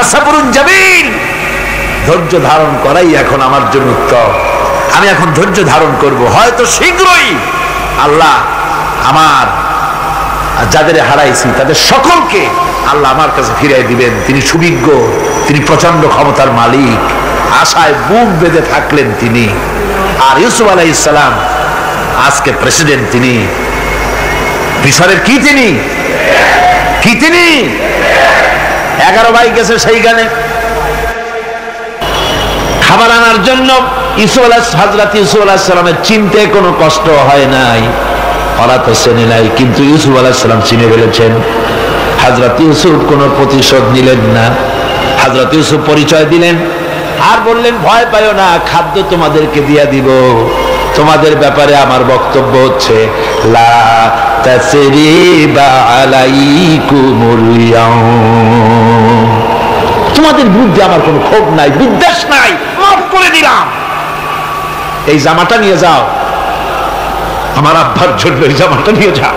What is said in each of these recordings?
ফাসাবরুন জামিল, ধৈর্য ধারণ করাই এখন আমার জন্য উত্তম। আমি এখন ধৈর্য ধারণ করব, হয়তো শীঘ্রই আল্লাহ আমার যাদের হারাইছি তাদের সকলকে আল্লাহ আমার কাছে ফিরিয়ে দিবেন। তিনি সুবিজ্ঞ, তিনি প্রচন্ড ক্ষমতার মালিক। আশায় বুক বেঁধে থাকলেন তিনি। আর ইউসুফ আলাইহিস সালাম আজকে প্রেসিডেন্ট, তিনি মিশরের কি তিনি 11 ভাই গেছে সেইখানে খাবার আনার জন্য। হযরত ইউসুফ আলাইহিস সালামের চিনতে কোনো কষ্ট হয় নাই, ওরা তো চেনে নাই, কিন্তু ইউসুফ আলাইহিস সালাম চিনে ফেলেছেন। হযরত ইউসুফ কোনো প্রতিশোধ নিলেন না। হযরত ইউসুফ পরিচয় দিলেন আর বললেন, ভয় পাইও না, খাদ্য তোমাদেরকে দিয়ে দিব। তোমাদের ব্যাপারে আমার বক্তব্য হচ্ছে, লা তাসরিবা আলাইকুমুল ইয়াউম, তোমাদের বিরুদ্ধে আমার কোনো ক্ষোভ নাই, বিদ্বেষ নাই, মাফ করে দিলাম। এই জামাটা নিয়ে যাও, আমার আব্বার জন্য এই জামাটা নিয়ে যাও।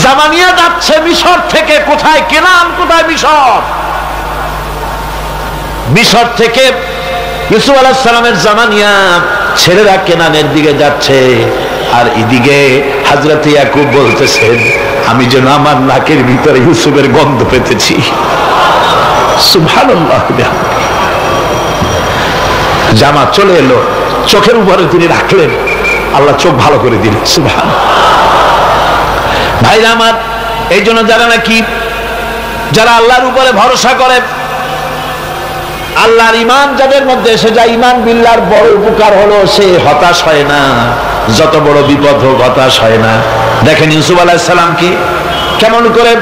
জামা নিয়ে যাচ্ছে মিশর থেকে। কোথায়? কেনান। কোথায়? মিশর। মিশর থেকে ইউসুফ আলাইহিস সালামের জামা নিয়ে ছেলেরা কেনানের দিকে যাচ্ছে। আর এদিকে হযরত ইয়াকুব বলতেছেন, আমি যেন আমার নাকের ভিতরে ইউসুফের গন্ধ পেতেছি। সুবহানাল্লাহ। জামা চলে এলো, চোখের উপরে তিনি রাখলেন, আল্লাহ চোখ ভালো করে দিলেন। সুবহানাল্লাহ। ভাইরা আমার, এই জন্য যারা আল্লাহর উপরে ভরসা করে, আল্লাহর ঈমান যাদের মধ্যে এসে যায়, ঈমান বিল্লাহর বড় উপকার হলো সে হতাশ হয় না। যত বড় বিপদ হোক হতাশ হয় না। দেখেন ইউসুফ আলাইহিস সালামকে কেমন করে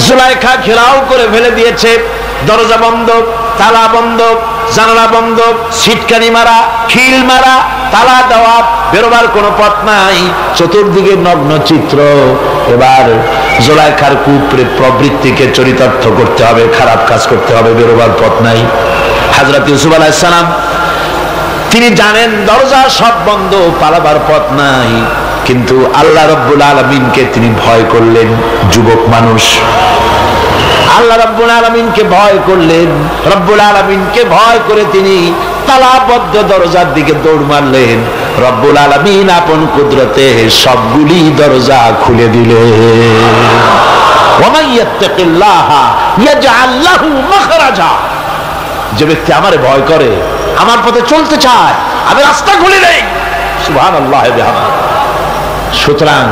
জুলাইখা ঘেরাও করে ফেলে দিয়েছে। দরজা বন্ধ, তালা বন্ধ, জানালা বন্ধ, সিটকানি মারা, খিল মারা, তালা দেওয়া, বেরোবার কোনো পথ নাই, চতুর্দিকে নগ্ন চিত্র। এবার জুলাইখার প্রবৃত্তিকে চরিতার্থ করতে হবে, খারাপ কাজ করতে হবে, বেরোবার পথ নাই। হযরত ইউসুফ আলাইহিস সালাম তিনি জানেন দরজা সব বন্ধ, পালাবার পথ নাই, কিন্তু আল্লাহ রাব্বুল আলামিনকে তিনি ভয় করলেন। যুবক মানুষ, আল্লাহ রাব্বুল আলামিনকে ভয় করলেন। রব্বুল আলামিনকে ভয় করে তিনি তালাবদ্ধ দরজার দিকে দৌড় মারলেন। রব্বুল আলামিন আপন কুদরতে সবগুলি দরজা খুলে দিলেন। ওয়া মান ইয়াত্তাকিল্লাহা ইয়াজআল লাহু মাখরাজা, যে ব্যক্তি আমারে ভয় করে, আমার পথে চলতে চায়, আমি রাস্তা খুলে দেই। সুবহানাল্লাহ বিহামদিহি। সুতরাং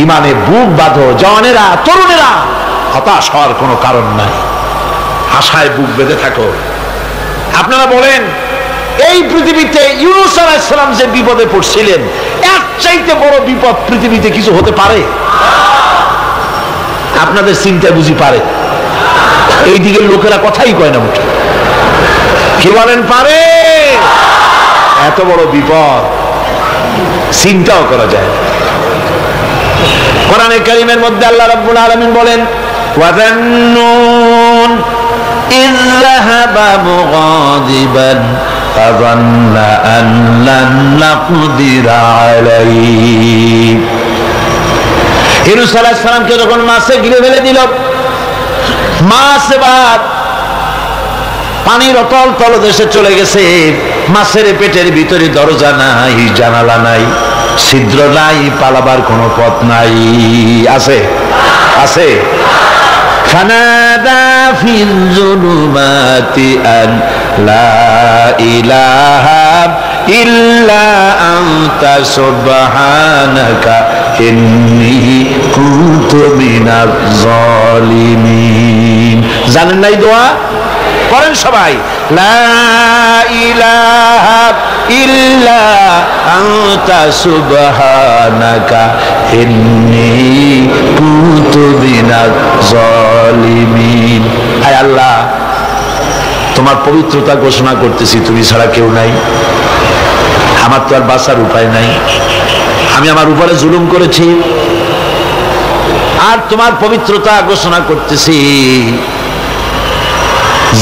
ঈমানে বুক বাঁধো, জওয়ানেরা, তরুণেরা, হতাশ হওয়ার কোনো কারণ নাই, আশায় বুক বেঁধে থাকো। আপনারা বলেন, এই পৃথিবীতে ইউনূস আলাইহিস সালাম যে বিপদে পড়ছিলেন, এর চাইতে বড় বিপদ পৃথিবীতে কিছু হতে পারে? আপনাদের চিন্তা বুঝি পারে? এই দিকের লোকেরা কথাই কয় না মুখে। কি বলেন, পারে? এত বড় বিপদ চিন্তাও করা যায়। কোরআনে কারীমের মধ্যে আল্লাহ রাব্বুল আলামিন বলেন, ওয়াযান্নুন ইয যাহাবা মুগাদিবান ফাযান্না আন লান নাকদিরা আলাইহি। ইউনূস আলাইহিস সালামকে যখন মাছে গিলে ফেলে দিল, মাছ এবার পানির অতল তলদেশে চলে গেছে। মাছের পেটের ভিতরে দরজা নাই, জানালা নাই, ছিদ্র নাই, পালাবার কোনো পথ নাই। আছে? আছে। ফানাদা ফিল যুলুমাতি আন লা ইলাহা ইল্লা আনতা সুবহানাকা ইন্নী কুনতু মিনাজ জালিমিন। জানেন নাই দোয়া? করেন সবাই। লা ইলাহা ইল্লা আনতা সুবহানাকা ইন্নী কুনতু মিনাজ জালিমিন। আয় আল্লাহ, তোমার পবিত্রতা ঘোষণা করতেছি, তুমি ছাড়া কেউ নাই, আমার তো আর বাঁচার উপায় নাই, আমি আমার উপরে জুলুম করেছি, আর তোমার পবিত্রতা ঘোষণা করতেছি।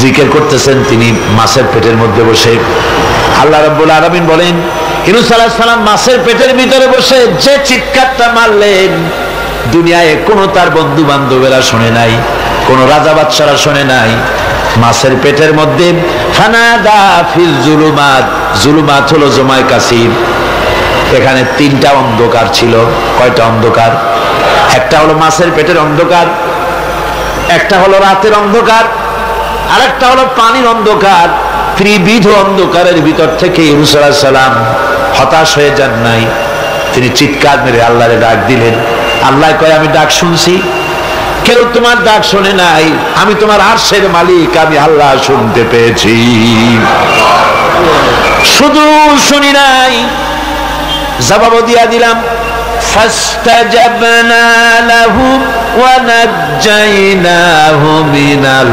জিকির করতেছেন তিনি মাছের পেটের মধ্যে বসে। আল্লাহ রাব্বুল আলামিন বলেন, ইউনূস আলাইহিস সালাম মাছের পেটের ভিতরে বসে যে চিৎকারটা মারলেন, দুনিয়ায় কোনো তার বন্ধু বান্ধবেরা শুনে নাই, কোন রাজা বাদশারা শোনে নাই। মাছের পেটের মধ্যে ফানাদা ফিল জুলুমাত, জুলুমাত হলো জমায় কাসির, এখানে তিনটা অন্ধকার ছিল। কয়টা অন্ধকার? একটা হলো মাছের পেটের অন্ধকার, একটা হলো রাতের অন্ধকার, আর একটা হলো পানির অন্ধকার। ত্রিবিধ অন্ধকারের ভিতর থেকে ইউনূস আলাইহিস সালাম হতাশ হয়ে যান নাই, তিনি চিৎকার মেরে আল্লাহরে ডাক দিলেন। আল্লাহ কয় আমি ডাক শুনছি, কেউ তোমার ডাক শোনে নাই, আমি তোমার আরশের মালিক, আমি আল্লাহ শুনতে পেয়েছি, শুধু শুনি নাই, জবাব দিয়া দিলাম। ফাস্তাজাবনা লাহু ওয়া নাজ্জাইনাহু মিনাল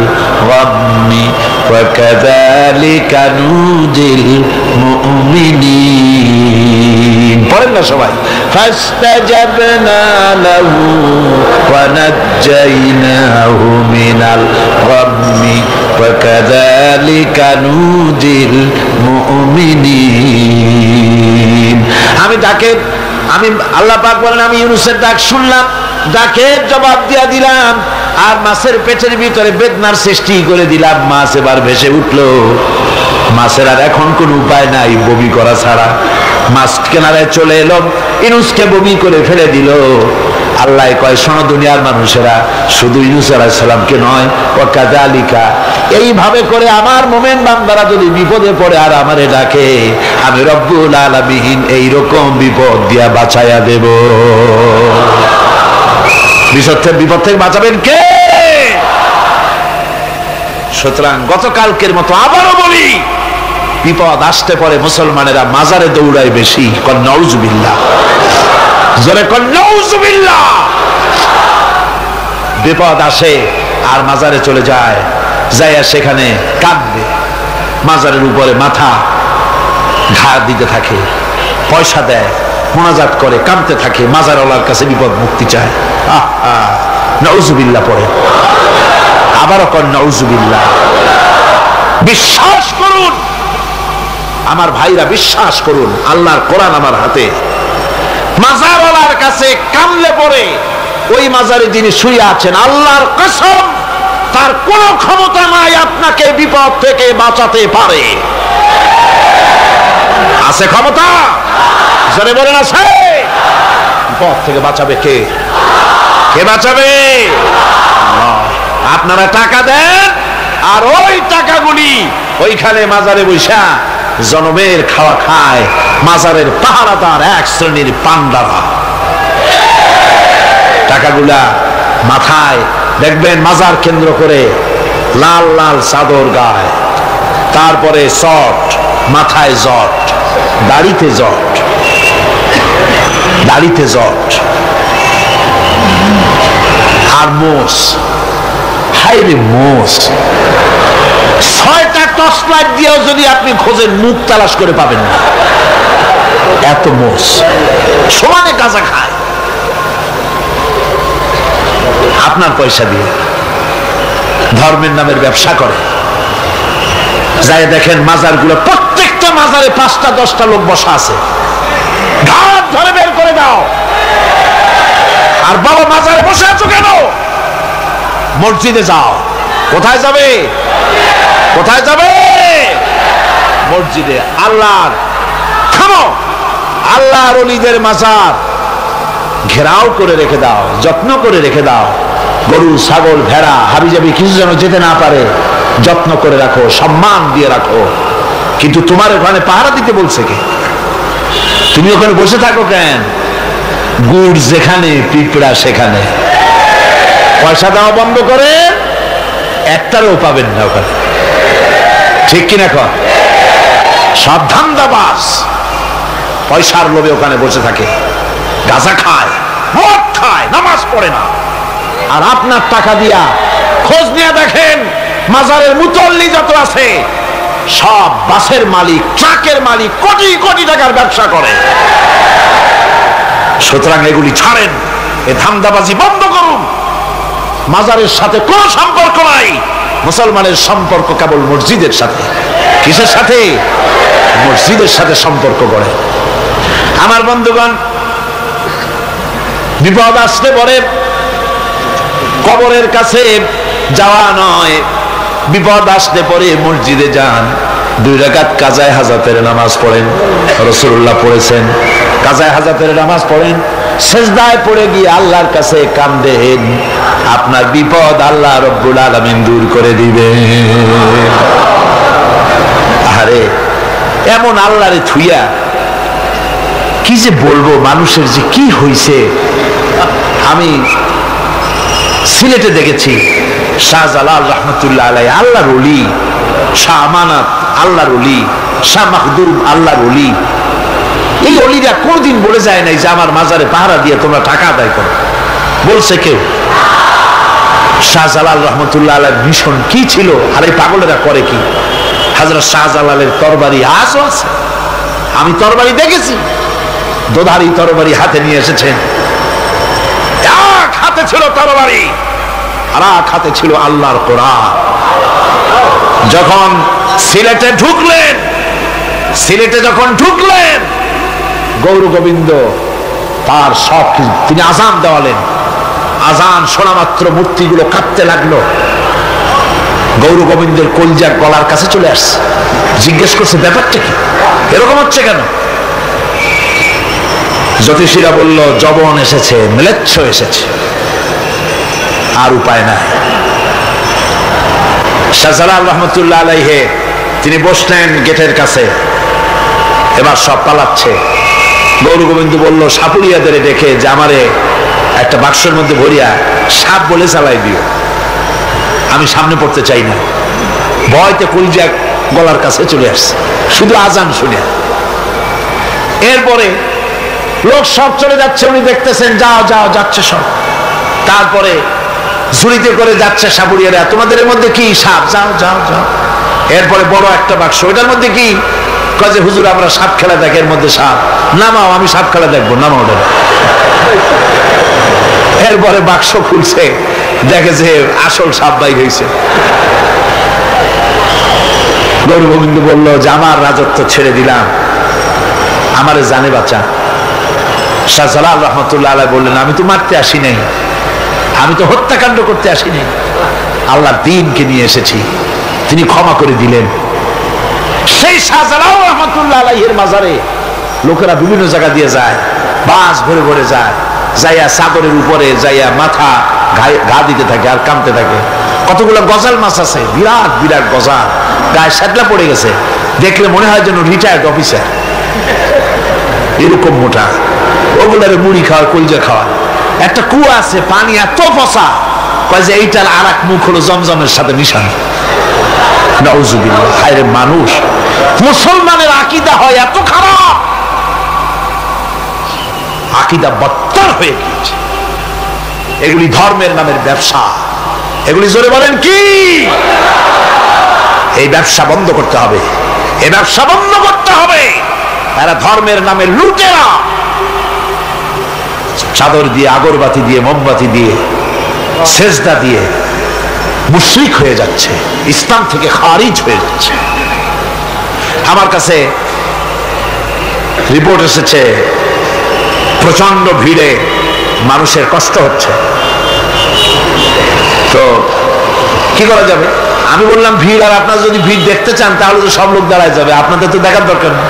গাম্মি ওয়া কাযালিকা নুজিল মুমিনিন। পড়েন না সবাই, ফাস্তাজাবনা লাহু ওয়া নাজ্জাইনাহু মিনাল গাম্মি ওয়া কাযালিকা নুজিল মুমিনিন। আমি ডাকে, আমি আল্লাহ পাক বলেন আমি ইউনূসের ডাক শুনলাম, ডাকে জবাব দিয়া দিলাম, আর মাছের পেটের ভিতরে বেদনার সৃষ্টি করে দিলাম। মাছ এবার ভেসে উঠলো, মাছের আর এখন কোন উপায় নাই বমি করা ছাড়া। মাছ কিনারায় চলে এলো, ইউনূসকে বমি করে ফেলে দিল। আল্লাহ কয় শোনো দুনিয়ার মানুষেরা, শুধু ইউনূস আলাইহিস সালামকে নয়, ওয়া কাযালিকা, এইভাবে করে আমার মুমিন বান্দারা যদি বিপদে পড়ে আর আমারে ডাকে, আমি রব্বুল আলামিন এইরকম বিপদ দিয়া বাঁচাইয়া দেব। বিপদ থেকে বাঁচাবেন কে? সুতরাং গতকালকের মতো আবারও বলি, বিপদ আসতে পরে মুসলমানেরা মাজারে দৌড়ায় বেশি। কন নাউজুবিল্লাহ, জোরে কন নাউজুবিল্লাহ। বিপদ আসে আর মাজারে চলে যায়, যাইয়া সেখানে কাঁদবে, মাজারের উপরে মাথা ঘাড় দিতে থাকে, পয়সা দেয়, মোনাজাত করে, কাঁদতে থাকে, মাজারওয়ালার কাছে বিপদ মুক্তি চায়। নাউজুবিল্লাহ পড়ে, আবারও কন নাউজুবিল্লাহ। বিশ্বাস করুন আমার ভাইরা, বিশ্বাস করুন, আল্লাহর কোরআন আমার হাতে। মাজারওয়ালার কাছে কামলে পড়ে, ওই মাজারে যিনি শুয়ে আছেন, আল্লাহর কসম তার কোন ক্ষমতা নাই আপনাকে বিপদ থেকে বাঁচাতে পারে। আছে ক্ষমতা? জোরে বলেন আছে? বিপদ থেকে বাঁচাবে কে? কে বাঁচাবে? আপনারা টাকা দেন, আর ওই টাকাগুলি ওইখানে মাজারে বৈশা জনমের খাওয়া খায় মাজারের পাহারাদার এক শ্রেণীর পান্ডারা। টাকাগুলা মাথায় দেখবেন মাজার কেন্দ্র করে লাল লাল চাদর গায়, তারপরে চট, মাথায় জট, দাড়িতে জট, দাড়িতে জট, আর মোষ। হাইরে মোষ! 6টা টর্চ লাইট দিয়েও যদি আপনি খোঁজেন মুখ তালাশ করে পাবেন না, এত মোষ। সমানে গাঁজা খায় আপনার পয়সা দিয়ে, ধর্মের নামের ব্যবসা করে। যাই দেখেন মাজারগুলো, প্রত্যেকটা মাজারে 5টা 10টা লোক বসা আছে, ঘাট ধরে বের করে দাও। আর বাবা মাজারে বসে আছো কেন? মসজিদে যাও। কোথায় যাবে? কোথায় যাবে? মসজিদে। আল্লাহর থামো, আল্লাহর ওলিদের মাজার ঘেরাও করে রেখে দাও, যত্ন করে রেখে দাও। গরু, ছাগল, ভেড়া, হাবিজাবি কিছু যেন যেতে না পারে, যত্ন করে রাখো, সম্মান দিয়ে রাখো। কিন্তু তোমার ওখানে পাহারা দিতে বলছে কে? তুমি ওখানে বসে থাকো কেন? গুড় যেখানে, পিঁপড়া সেখানে। পয়সা দেওয়া বন্ধ করে একটারও পাবেন না ওখানে, ঠিক কিনা? কর সব ধান্দাবাজ, পয়সার লোভে ওখানে বসে থাকে, গাঁজা খায়, মদ খায়, নামাজ পড়ে না। আর আপনার টাকা দিয়া খোঁজ নিয়ে দেখেন মাজারের মুতল্লি যত আছে সব বাসের মালিক, ট্রাকের মালিক, কোটি কোটি টাকার ব্যবসা করে। সুতরাং এগুলি ছাড়েন, এ ধান্দাবাজি বন্ধ করুন। মাজারের সাথে কোনো সম্পর্ক নাই, মুসলমানের সম্পর্ক কেবল মসজিদের সাথে। কিসের সাথে? মসজিদের সাথে সম্পর্ক করে। আমার বন্ধুগণ, বিপদ আসলে পরে কবরের কাছে যাওয়া নয়, বিপদ আসতে পরে মসজিদে যান, 2 রাকাত কাজায়ে হাজাতের নামাজ পড়েন। রাসূলুল্লাহ পড়েছেন, কাজায়ে হাজাতের নামাজ পড়েন, সিজদায় পড়ে গিয়ে আল্লাহর কাছে কাঁদেন, আপনার বিপদ আল্লাহ রব্বুল আলামিন দূর করে দিবেন। আরে এমন আল্লাহরে থুইয়া কি যে বলবো, মানুষের যে কি হইছে। আমি সিলেটে দেখেছি শাহজালাল রহমতুল্লাহ আলাইহি, আল্লাহর ওলি, শাহ আমানত আল্লাহর ওলি, শাহ মাখদুম আল্লাহর ওলি। এই ওলিরা কোনদিন বলে যায় নাই যে আমার মাজারে পাহারা দিয়ে তোমরা টাকা আদায় করো, বলছে কেউ? শাহজালাল রহমতুল্লাহ আলাইহির মিশন কি ছিল, আর এই পাগলেরা করে কি? হযরত শাহজালালের তরবারি আজও আছে, আমি তরবারি দেখেছি, দোধারি তরবারি হাতে নিয়ে এসেছেন। এক হাতে ছিল তরবারি, আর এক হাতে ছিল আল্লাহর কোরআন। যখন সিলেটে ঢুকলেন, গৌর গোবিন্দ তার সব তিনি আজান দেওয়ালেন। আজান শোনা মাত্র মূর্তিগুলো কাঁপতে লাগলো। গৌর গোবিন্দের কলজার গলার কাছে চলে আসছে, জিজ্ঞেস করছে ব্যাপারটা কি, এরকম হচ্ছে কেন? জ্যোতিষীরা বলল যবন এসেছে, ম্লেচ্ছ এসেছে, আর উপায় নাই। শাহজালাল রহমতুল্লাহ আলাইহি তিনি বসলেন গেটের কাছে, এবার সব পালাচ্ছে। গৌর গোবিন্দ বলল সাপুরিয়াদের ডেকে যে আমারে একটা বাক্সের মধ্যে ভরিয়া সাপ বলে চালাই দিও, আমি সামনে পড়তে চাই না। ভয়তে কলজা গলার কাছে চলে আসছে শুধু আজান শুনে। এরপরে লোক সব চলে যাচ্ছে, উনি দেখতেছেন যাও যাও যাচ্ছে সব। তারপরে ঝুড়িতে করে যাচ্ছে সাপুরিয়ারা, তোমাদের মধ্যে কি সাপ, যাও যাও যাও। এরপরে বড় একটা বাক্স, ওটার মধ্যে কি? কাজে হুজুর আমরা সাপ খেলা দেখি, এর মধ্যে সাপ, নামাও, আমি সাপ খেলা দেখবো, নামাও ওটা। এরপরে বাক্স খুলছে, দেখে যে আসল সাপ বাইর হয়েছে। গৌর গোবিন্দ বলল যে আমার রাজত্ব ছেড়ে দিলাম, আমারে জানে বাঁচা। শাহজালাল রহমতুল্লাহ আলাইহি বললেন আমি তো মারতে আসি নাই, আমি তো হত্যাকাণ্ড করতে আসি নাই, আল্লাহর দ্বীনকে নিয়ে এসেছি। তিনি ক্ষমা করে দিলেন। সেই শাহজালাল রহমতুল্লাহ আলাইহির মাজারে লোকেরা বিভিন্ন জায়গা দিয়ে যায়, বাস ভরে ভরে যায়, যাইয়া চাদরের উপরে যাইয়া মাথা ঘা দিতে থাকে আর কামতে থাকে। কতগুলো গজাল মাছ আছে, বিরাট বিরাট গজাল, গায়ে শ্যাতলা পড়ে গেছে, দেখলে মনে হয় যেন রিটায়ার্ড অফিসার, এরকম মোটা। ওগুলারে মুড়ি খাওয়া, কলজা খাওয়া। একটা কুয়া আছে, পানি এত পচা, কয় যে এইটার আর এক মুখ হলো জমজমের সাথে মিশানো। নাউজুবিল্লাহ। হায়রে মানুষ, মুসলমানের আকীদা হয় এত খারাপ, আকীদা বদতর হয়ে গিয়েছে। এগুলি ধর্মের নামের ব্যবসা, এগুলি জোরে বলেন কি? এই ব্যবসা বন্ধ করতে হবে, এই ব্যবসা বন্ধ করতে হবে। এরা ধর্মের নামে লুটেরা, চাদর দিয়ে, আগরবাতি দিয়ে, মোমবাতি দিয়ে, সেজদা দিয়ে মুশরিক হয়ে যাচ্ছে, ইসলাম থেকে খারিজ হয়ে যাচ্ছে। আমার কাছে রিপোর্ট এসেছে প্রচন্ড ভিড়ে মানুষের কষ্ট হচ্ছে, তো কি করা যাবে? আমি বললাম ভিড়, আর আপনারা যদি ভিড় দেখতে চান তাহলে তো সব লোক দাঁড়ায় যাবে, আপনাদের তো দেখার দরকার নেই।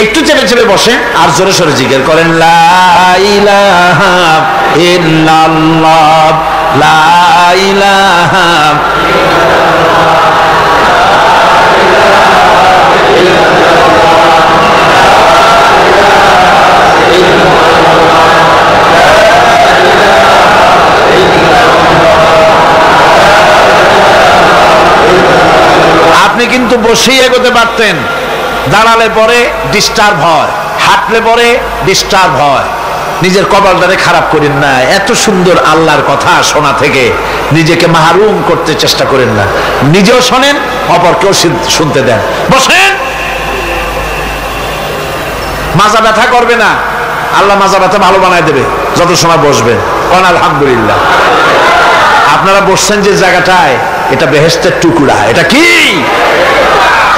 একটু চেপে চেপে বসেন আর জোরে সোরে জিকির করেন লা ইলাহা ইল্লাল্লাহ, লা ইলাহা আপনি কিন্তু বসেই এগোতে পারতেন, দাঁড়ালে পরে ডিস্টার্ব হয়, হাঁটলে পরে ডিস্টার্ব হয়। নিজের কপালটারে খারাপ করেন না, এত সুন্দর আল্লাহর কথা শোনা থেকে নিজেকে মাহরুম করতে চেষ্টা করেন না। নিজেও শোনেন, অপরকেও শুনতে দেন। বসেন, মাজা ব্যথা করবে না, আল্লাহ মাজা ব্যথা ভালো বানায় দেবে যত সময় বসবেন। কোন আলহামদুলিল্লাহ। আপনারা বসছেন যে জায়গাটায়, এটা বেহেশতের টুকরা। এটা কি?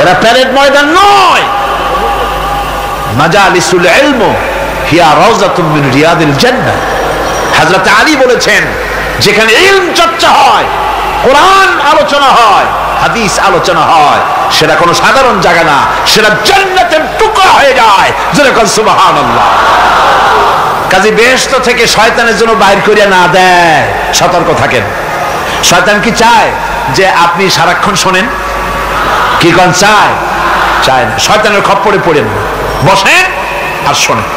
এটা প্যারেড ময়দান নয়। মাজালিসুল ইলম হিয়া রাউযাতুম মিন রিয়াদিল জান্নাহ। হযরত আলী বলেছেন যেখানে ইলম চর্চা হয়, কোরআন আলোচনা হয়, হাদিস আলোচনা হয়, সেটা কোনো সাধারণ জায়গা না, সেটা জান্নাতের টুকরা হয়ে যায়। যেরকম সুবহানাল্লাহ। কাজী বেহেশত থেকে শয়তানের জন্য বাইর করিয়া না দেয়, সতর্ক থাকেন। শয়তান কি চায় যে আপনি সারাক্ষণ শোনেন? কি কোন চায়? চায় না। শয়তানের খপ্পরে পড়েন, বসেন আর শোনেন।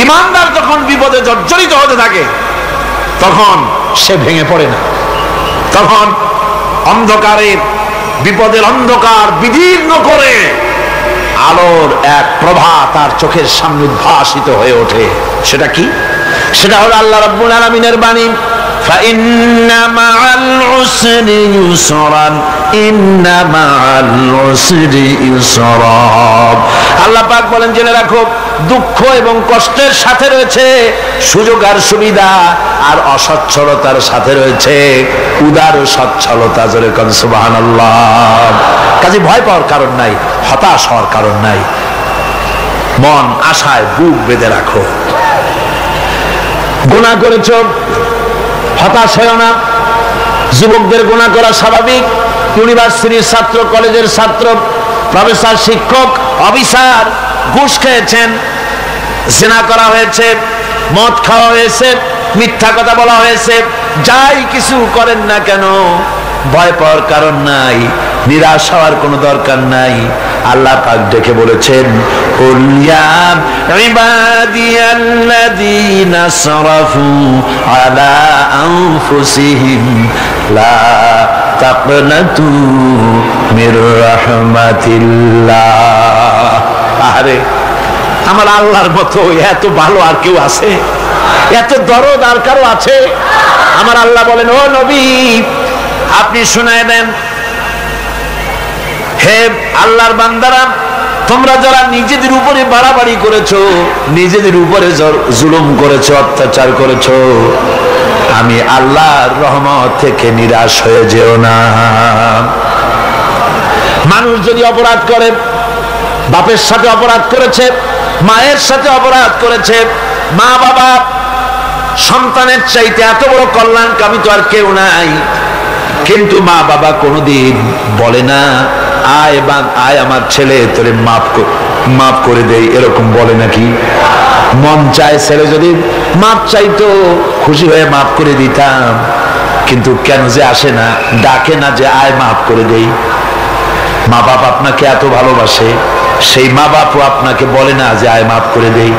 ইমানদার যখন বিপদে জর্জরিত হতে থাকে তখন সে ভেঙে পড়ে না, তখন অন্ধকারের বিপদের অন্ধকার বিদীর্ণ করে আলোর এক প্রভা তার চোখের সামনে উদ্ভাসিত হয়ে ওঠে। সেটা কি? সেটা হলো আল্লাহ রাব্বুল আলামিনের বাণী, ফাইন্না মাআল উসরি ইউসরান, ইন্না মাআল উসরি ইউসরা। আল্লাহ পাক বলেন, জেনে রাখো, দুঃখ এবং কষ্টের সাথে রয়েছে সুযোগ আর সুবিধা, আর অসচ্ছলতার সাথে রয়েছে উদার সচ্ছলতা। জোরে কোন সুবহানাল্লাহ। কাজে ভয় পাওয়ার কারণ নাই, হতাশ হওয়ার কারণ নাই। মন আশায় বুক বেঁধে রাখো। গুনাহ করেছো, হতাশ হয়ো না। যুবকদের গুনাহ করা স্বাভাবিক। ইউনিভার্সিটির ছাত্র, কলেজের ছাত্র, প্রফেসর, শিক্ষক, অফিসার ঘুষ খেয়েছেন, জিনা করা হয়েছে, মদ খাওয়া হয়েছে, মিথ্যা কথা বলা হয়েছে, যাই কিছু করেন না কেন ভয় পাওয়ার কারণ নাই, নিরাশ হওয়ার কোনো দরকার নাই। আল্লাহ পাক ডেকে বলেছেন, কুল ইয়া ইবাদিয়াল্লাযীনা আসরাফু আলা আনফুসিহিম লা তাকনাতু মির রাহমাতিল্লাহ। আরে আমার আল্লাহর মতো এত ভালো আর কেউ আছে? এত দরদ আর কারো আছে? আমার আল্লাহ বলেন, ও নবী আপনি শুনায় দেন, হে আল্লাহর বান্দারা, তোমরা যারা নিজেদের উপরে বাড়াবাড়ি করেছো, নিজেদের উপরে জুলুম করেছো, অত্যাচার করেছো, আমি আল্লাহর রহমত থেকে নিরাশ হয়ে যেও না। মানুষ যদি অপরাধ করে, বাপের সাথে অপরাধ করেছে, মায়ের সাথে অপরাধ করেছে, মা বাবা সন্তানের চাইতে এত বড় কল্যাণকামী তো আর কেউ নাই, কিন্তু মা বাবা কোনোদিন বলে না আয় আমার ছেলে তোরে মাফ করে দেই, এরকম বলে নাকি? মন চায় ছেলে যদি মাপ চাইতো, খুশি হয়ে মাফ করে দিতাম, কিন্তু কেন যে আসে না, ডাকে না যে আয় মাফ করে দেই। মা বাপ আপনাকে এত ভালোবাসে, সেই মা বাপও আপনাকে বলে না যে আয় মাফ করে দেই।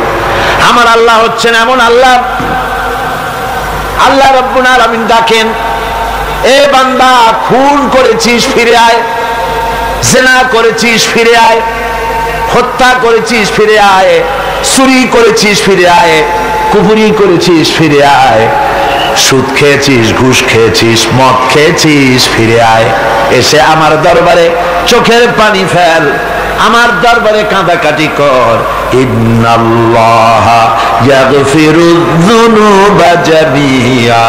আমার আল্লাহ হচ্ছেন এমন আল্লাহ, আল্লাহ রাব্বুল আলামিন ডাকেন, এ বান্দা খুন করেছিস ফিরে আয়, জিনা করেছিস ফিরে আয়, হত্যা করেছিস ফিরে আয়, চুরি করেছিস ফিরে আয়, কুফরি করেছিস ফিরে আয়, সুদ খেয়েছিস, ঘুষ খেয়েছিস, মদ খেয়েছিস ফিরে আয়, এসে আমার দরবারে চোখের পানি ফেল, আমার দরবারে কাঁদাকাটি কর। ইন্নাল্লাহা ইয়াগফিরুয যুনুবা জামিআ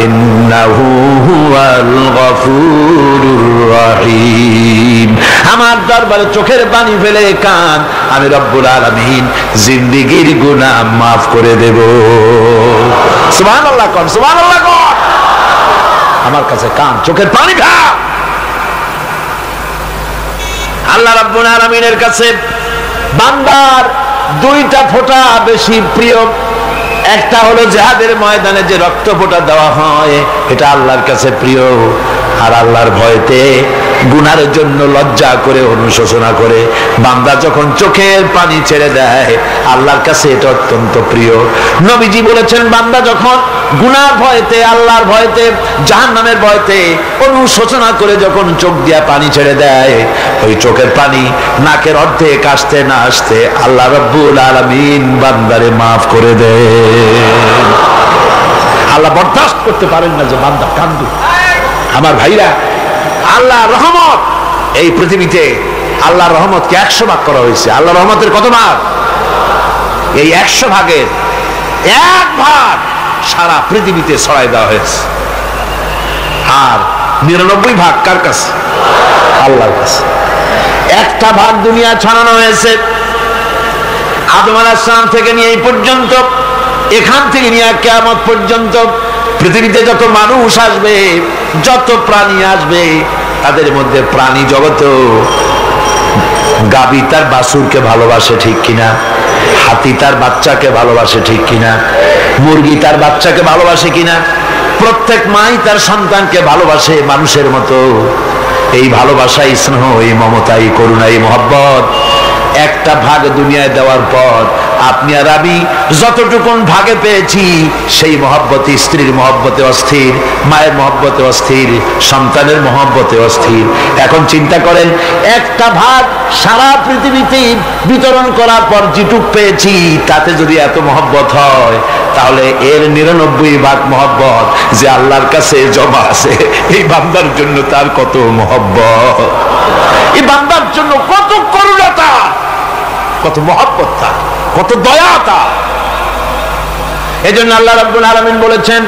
ইন্নাহু হুয়াল গফুরুর রহিম। আমার দরবারে চোখের পানি ফেলে কান, আমি রব্বুল আলামিন জিন্দেগীর গুনাহ মাফ করে দেব। সুবহানাল্লাহ কোন, সুবহানাল্লাহ কোন। আমার কাছে কান, চোখের পানি ফেল। আল্লাহ রাব্বুল আলামিনের কাছে বান্দার দুইটা ফোঁটা বেশি প্রিয়। একটা হলো জিহাদের ময়দানে যে রক্ত ফোঁটা দেওয়া হয়, এটা আল্লাহর কাছে প্রিয়। আর আল্লাহর ভয়তে গুনার জন্য লজ্জা করে, অনুশোচনা করে বান্দা যখন চোখের পানি ছেড়ে দেয়, আল্লাহর কাছে এটা অত্যন্ত প্রিয়। নবীজি বলেছেন, বান্দা যখন গুনার ভয়তে, আল্লাহর ভয়তে, জাহান্নামের ভয়তে অনুশোচনা করে যখন চোখ দিয়া পানি ছেড়ে দেয়, ওই চোখের পানি নাকের অর্ধেক আসতে না আসতে আল্লাহ রাব্বুল আলামিন বান্দারে মাফ করে দেন। আল্লাহ বরদাস্ত করতে পারেন না যে বান্দা কান্দু। আমার ভাইরা, আল্লাহ রহমত এই পৃথিবীতে, আল্লাহ রহমতকে 100 ভাগ করা হয়েছে। আল্লাহ রহমতের কত ভাগ? এই 100 ভাগের 1 ভাগ সারা পৃথিবীতে ছড়াই দেওয়া হয়েছে। আর 99 ভাগ কার কাছে? আল্লাহর কাছে। একটা ভাগ দুনিয়া ছড়ানো হয়েছে আদম আলাইহিস সালাম থেকে নিয়ে এই পর্যন্ত, এখান থেকে নিয়ে কিয়ামত পর্যন্ত পৃথিবীতে যত মানুষ আসবে, যত প্রাণী আসবে, তাদের মধ্যে প্রাণী জগতেও গাভী তার বাছুরকে ভালোবাসে ঠিক কিনা, হাতি তার বাচ্চাকে ভালোবাসে ঠিক কিনা, মুরগি তার বাচ্চাকে ভালোবাসে কিনা, প্রত্যেক মাই তার সন্তানকে ভালোবাসে মানুষের মতো। এই ভালোবাসা, এই স্নেহ, এই মমতা, এই করুণা, এই মহব্বত একটা ভাগ দুনিয়ায় দেওয়ার পর আপনি আর আমি যতটুকুন ভাগে পেয়েছি, সেই মহব্বতে, স্ত্রীর মহব্বতে অস্থির, মায়ের মহব্বতে অস্থির, সন্তানের মহব্বতে অস্থির। এখন চিন্তা করেন, একটা ভাগ সারা পৃথিবীতে বিতরণ করার পর যেটুক পেয়েছি, তাতে যদি এত মহব্বত হয়, তাহলে এর 99 ভাগ মহব্বত যে আল্লাহর কাছে জমা আছে, এই বান্দার জন্য তার কত মহব্বত, এই বান্দার জন্য কত করুণতা, কত মহব্বত, কত দয়াতা। এজন্য আল্লাহ রাব্বুল আলামিন বলেছেন,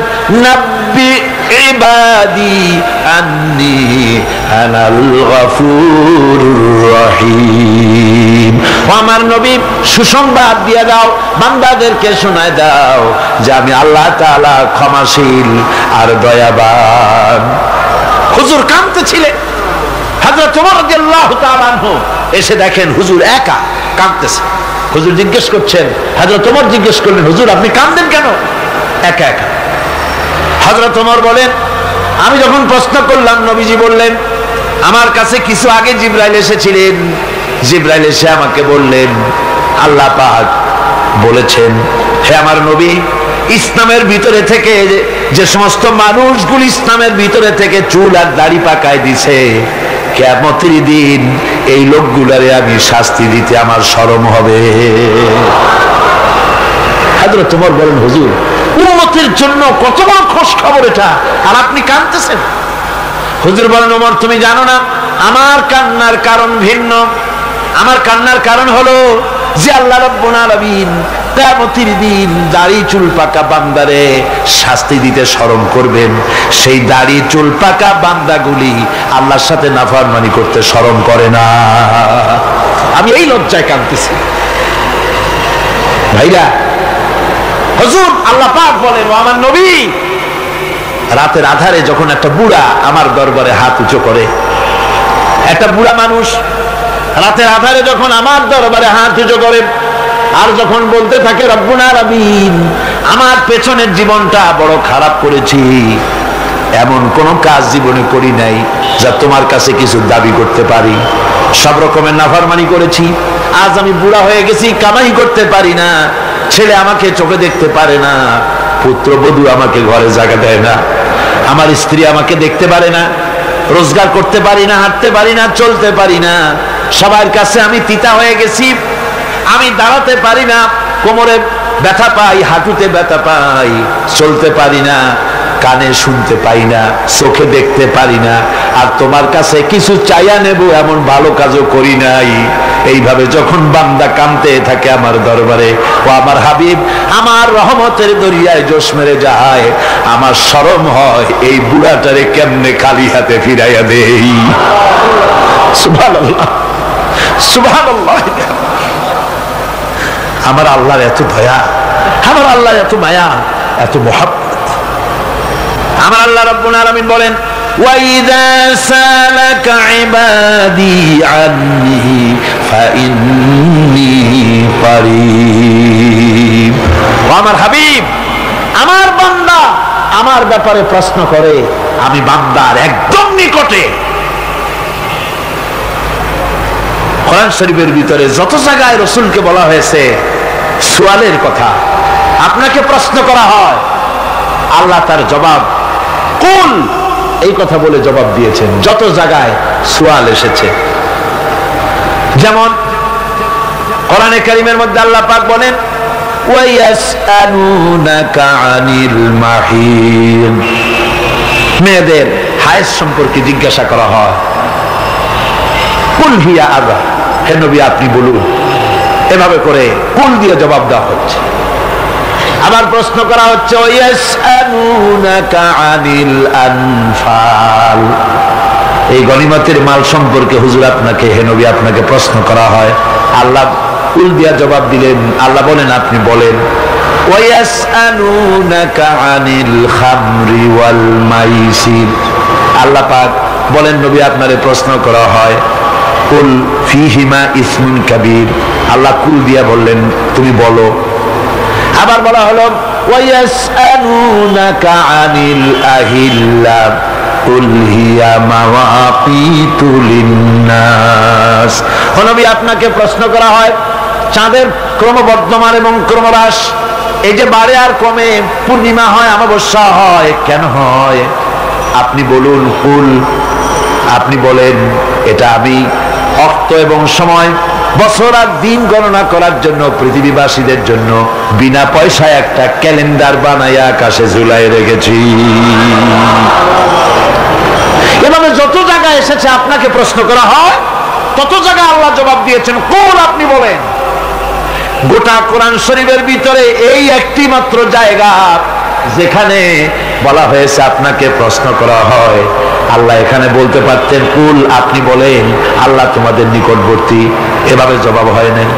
নাব্বি ইবাদি আন্নী আনাল গফুরুর রহিম। ও আমার নবী, সুসংবাদ দিয়ে দাও, বান্দাদেরকে শোনায় দাও যে আমি আল্লাহ তাআলা ক্ষমাশীল আর দয়াবান। হুজুর কাঁদতেছিলেন, হযরত ওমর রাদিয়াল্লাহু তাআলা আনহু এসে দেখেন হুজুর একা কাঁদতেছে। হুজুর জিজ্ঞেস করছেন, হযরত ওমর জিজ্ঞেস করলেন, হুজুর আপনি কাঁদেন কেন একা একা? হযরত ওমর বলেন, আমি যখন প্রশ্ন করলাম, নবীজি বললেন, আমার কাছে কিছু আগে জিবরাইল এসেছিলেন। জিবরাইল এসে আমাকে বললেন, আল্লাহ পাক বলেছেন, হে আমার নবী, ইসলামের ভিতরে থেকে যে সমস্ত মানুষগুলো ইসলামের ভিতরে থেকে চুল আর দাড়ি পাকায় দিছে, কিয়ামতের দিন এই লোকগুলারে আমি শাস্তি দিতে আমার শরম হবে। হযরত ওমর বলেন, হুজুর উম্মতের জন্য কত বড় খুশ খবর এটা, আর আপনি কাঁদতেছেন। হুজুর বলেন, ওমর তুমি জানো না, আমার কান্নার কারণ ভিন্ন। আমার কান্নার কারণ হলো যে আল্লাহ রাব্বুল আলামিন কিয়ামতের দিন দাড়ি চুল পাকা বান্দারে শাস্তি দিতে শরম করবেন। সেই দাড়ি চুল পাকা বান্দাগুলি আল্লাহর সাথে নাফরমানি করতে শরম করে না। আমি এই লজ্জায় কাঁদতেছি। ভাইরা, হুজুর আল্লাহ পাক বলেন, ও আমার নবী, রাতের আধারে যখন একটা বুড়া আমার দরবারে হাত উঁচু করে, একটা বুড়া মানুষ রাতের আধারে যখন আমার দরবারে হাত উঁচু করে, আর যখন বলতে থাকে, রব্বুল আলামিন, আমার পেছনের জীবনটা বড় খারাপ করেছি, এমন কোন কাজ জীবনে করি নাই যা তোমার কাছে কিছু দাবি করতে পারি, সব রকমের নাফরমানি করেছি, আজ আমি বুড়া হয়ে গেছি, কামাই করতে পারি না, ছেলে আমাকে চোখে দেখতে পারে না, পুত্রবধূ আমাকে ঘরে জায়গা দেয় না, আমার স্ত্রী আমাকে দেখতে পারে না, রোজগার করতে পারি না, হাঁটতে পারি না, চলতে পারি না, সবার কাছে আমি তিতা হয়ে গেছি, আমি দাঁড়াতে পারি না, কোমরে ব্যথা পাই, হাঁটুতে ব্যথা পাই, চলতে পারি না, কানে শুনতে পাই না, চোখে দেখতে পারি না, আর তোমার কাছে কিছু চাইয়া নেব এমন ভালো কাজও করি নাই। এইভাবে যখন বান্দা কাঁদতে থাকে আমার দরবারে, ও আমার হাবিব আমার রহমতের দরিয়ায় জোশ মেরে যায়, আমার শরম হয় এই বুড়াটারে কেমনে খালি হাতে ফিরাইয়া দেই। সুবহানাল্লাহ, সুবহানাল্লাহ। আমার আল্লাহর এত দয়া, আমার আল্লাহর এত মায়া, এত মহব্বত। আমার আল্লাহ রাব্বুল আলামিন বলেন, وَإِذَا سَأَلَكَ عِبَادِي عَنِّي فَإِنِّي قَرِيبٌ। আমার হাবিব, আমার বান্দা আমার ব্যাপারে প্রশ্ন করে, আমি বান্দার একদম নিকটে। কোরআন শরীফের ভিতরে যত জায়গায় রাসূলকে বলা হয়েছে সুয়ালের কথা, আপনাকে প্রশ্ন করা হয়, আল্লাহ তার জবাব কুল এই কথা বলে জবাব দিয়েছেন। যত জায়গায় সুয়াল এসেছে, যেমন কোরআনে কারীমের মধ্যে আল্লাহ পাক বলেন, ওয়ায়াসআলুনাকা আনিল মাহিদ, মেয়েদের হায়েজ সম্পর্কে জিজ্ঞাসা করা হয়, কুল হিয়া আযা, হে নবী আপনি বলুন। এভাবে করে কুল দিয়ে জবাব দেওয়া হচ্ছে। আবার প্রশ্ন করা হচ্ছে, ওয়ায়াসআলুনাকা আনিল আনফাল, এই গনিমতের মাল সম্পর্কে হুজুর আপনাকে, হে নবী আপনাকে প্রশ্ন করা হয়। আল্লাহ কুল দিয়া জবাব দিলেন। আল্লাহ বলেন আপনি বলেন। ওয়ায়াসআলুনাকা আনিল খামরি ওয়াল মাইসির। আল্লাহ পাক বলেন নবী আপনারে প্রশ্ন করা হয় কুল ফীহিমা ইসমুন কাবীর, আল্লাহ কুল দিয়া বললেন তুমি বলো। আবার বলা হলো ওয়ায়াসআলুনাকা আনিল আহিল্লা কুল হিয়া মাওয়াকিতু লিন্নাস। ও নবী আপনাকে প্রশ্ন করা হয় চাঁদের ক্রমবর্ধমান এবং ক্রমহ্রাস, এই যে বাড়ে আর কমে, পূর্ণিমা হয় অমাবস্যা হয়, কেন হয়? আপনি বলুন কুল, আপনি বলেন এটা আমি অক্ত এবং সময়, বছর আর দিন গণনা করার জন্য পৃথিবীবাসীদের জন্য বিনা পয়সায় একটা ক্যালেন্ডার বানাইয়া আকাশে ঝুলাই রেখেছি। এভাবে যত জায়গায় এসেছে আপনাকে প্রশ্ন করা হয় তত জায়গায় আল্লাহ জবাব দিয়েছেন কুল, আপনি বলেন। গোটা কোরআন শরীফের ভিতরে এই একটি মাত্র জায়গা যেখানে বলা হয়েছে আপনাকে প্রশ্ন করা হয়, আল্লাহ এখানে বলতে পারতেন কুল, আপনি বলেন, আল্লাহ তোমাদের নিকটবর্তী, এভাবে জবাব হয় নাই।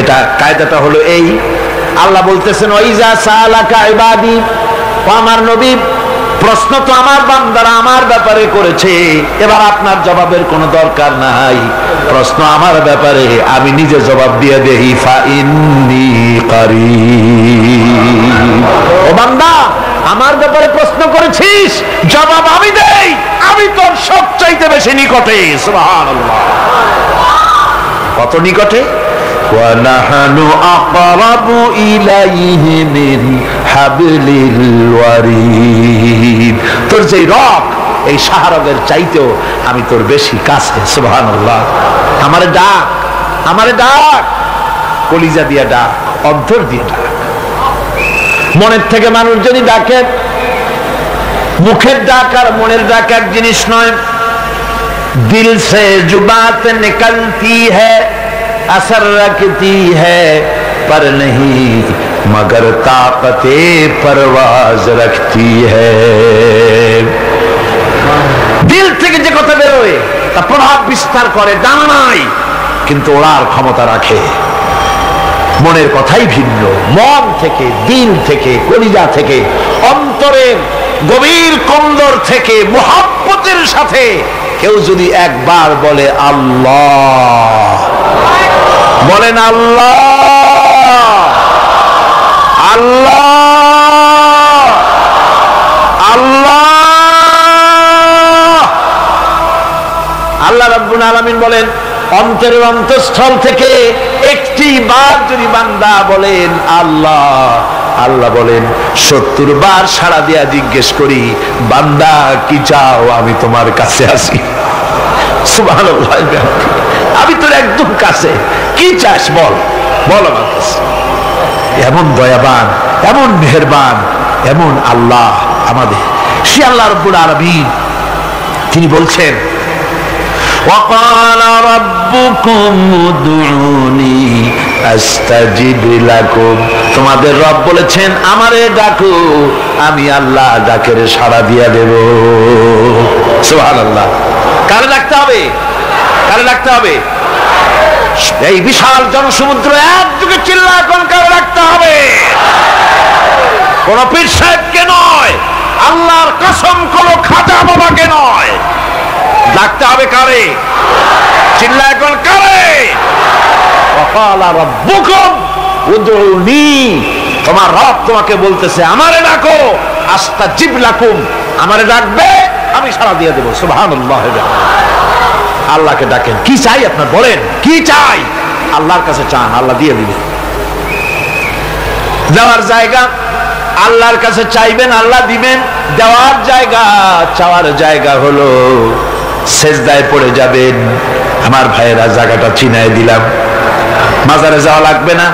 এটা কায়দাটা হলো এই, আল্লাহ বলতেছেন ওয়াইজা সালাকা ইবাদি, ও আমার নবী প্রশ্ন তো আমার বান্দারা আমার ব্যাপারে করেছে, এবার আপনার জবাবের কোনো দরকার নাই, প্রশ্ন আমার ব্যাপারে, আমি নিজে জবাব দিয়ে দেই ফা ইন্নী কারীব। ও বান্দা আমার ব্যাপারে প্রশ্ন করেছিস, জবাব আমি দেই, আমি তোর সবচাইতে বেশি নিকটে। সুবহানাল্লাহ, কত নিকটে? ওয়া নাহানু আকরাবু ইলাইহি মিন হাবলিল ওয়ারিদ। তোর যে রগ, এই শাহরগের চাইতেও আমি তোর বেশি কাছে। সুবহানাল্লাহ, আমারে ডাক, আমারে ডাক, কলিজা দিয়ে ডাক, অন্তর দিয়ে ডাক। মনের থেকে মানুষ যদি ডাকে, মুখের ডাক আর মনের ডাক এক জিনিস নয়। দিল সে জুবাত নিকলতি है, असर रखती है पर नहीं मगर ताकते परवाज रखती है। দিল থেকে যে কথা বেরোয় তা প্রভাব বিস্তার করে, ডানা নাই কিন্তু ওড়ার ক্ষমতা রাখে। মনের কথাই ভিন্ন, মন থেকে, দিল থেকে, কলিজা থেকে, অন্তরের গভীর কন্দর থেকে মুহাব্বতের সাথে কেউ যদি একবার বলে আল্লাহ, বলেন আল্লাহ, আল্লাহ, আল্লাহ। আল্লাহ রাব্বুল আলামিন বলেন অন্তরের অন্তঃস্থল থেকে একটি বার যদি বান্দা বলেন আল্লাহ, আল্লাহ বলেন 70 বার সাড়া দিয়া জিজ্ঞেস করি বান্দা কি চাও, আমি তোমার কাছে আছি। সুবহানাল্লাহ, আমি তোর একদম কাছে, কি চাস বল, বল আমার কাছে। এমন দয়াবান, এমন মেহেরবান, এমন আল্লাহ আমাদের। সে আল্লাহ রাব্বুল আলামিন তিনি বলছেন وقال ربكم ادعوني استجب لكم। তোমাদের রব বলেছেন আমারে ডাকো, আমি আল্লাহ ডাকের সাড়া দিয়া দেব। সুবহানাল্লাহ, কারে ডাকতে হবে, কারে ডাকতে হবে? এই বিশাল জনসমুদ্র একযোগে চিল্লায় কোন কারে ডাকতে হবে? কোন পীর সাহেবকে নয়, আল্লাহর কসম কোন খাজা বাবাকে নয়, ডাকতে হবে কারে? চিল্লায় কোন কারে? ওয়াকালা রাব্বুকুম উদউনি, তোমার রব তোমাকে বলতেছে আমারে ডাকো, আস্তাজিব লাকুম, আমারে ডাকবে আমি সাড়া দিয়ে দেব। সুবহানাল্লাহ, আল্লাহকে ডাকেন। কি চাই আপনার বলেন, কি চাই? আল্লাহর কাছে চান, আল্লাহ দিয়ে দিবেন। যাওয়ার জায়গা আল্লাহর কাছে চাইবেন, আল্লাহ দিবেন। দেওয়ার জায়গা, চাওয়ার জায়গা হলো সেজদায় পড়ে যাবেন। আমার ভাইয়েরা জায়গাটা চিনায় দিলাম। মাজারে যাওয়া লাগবে না,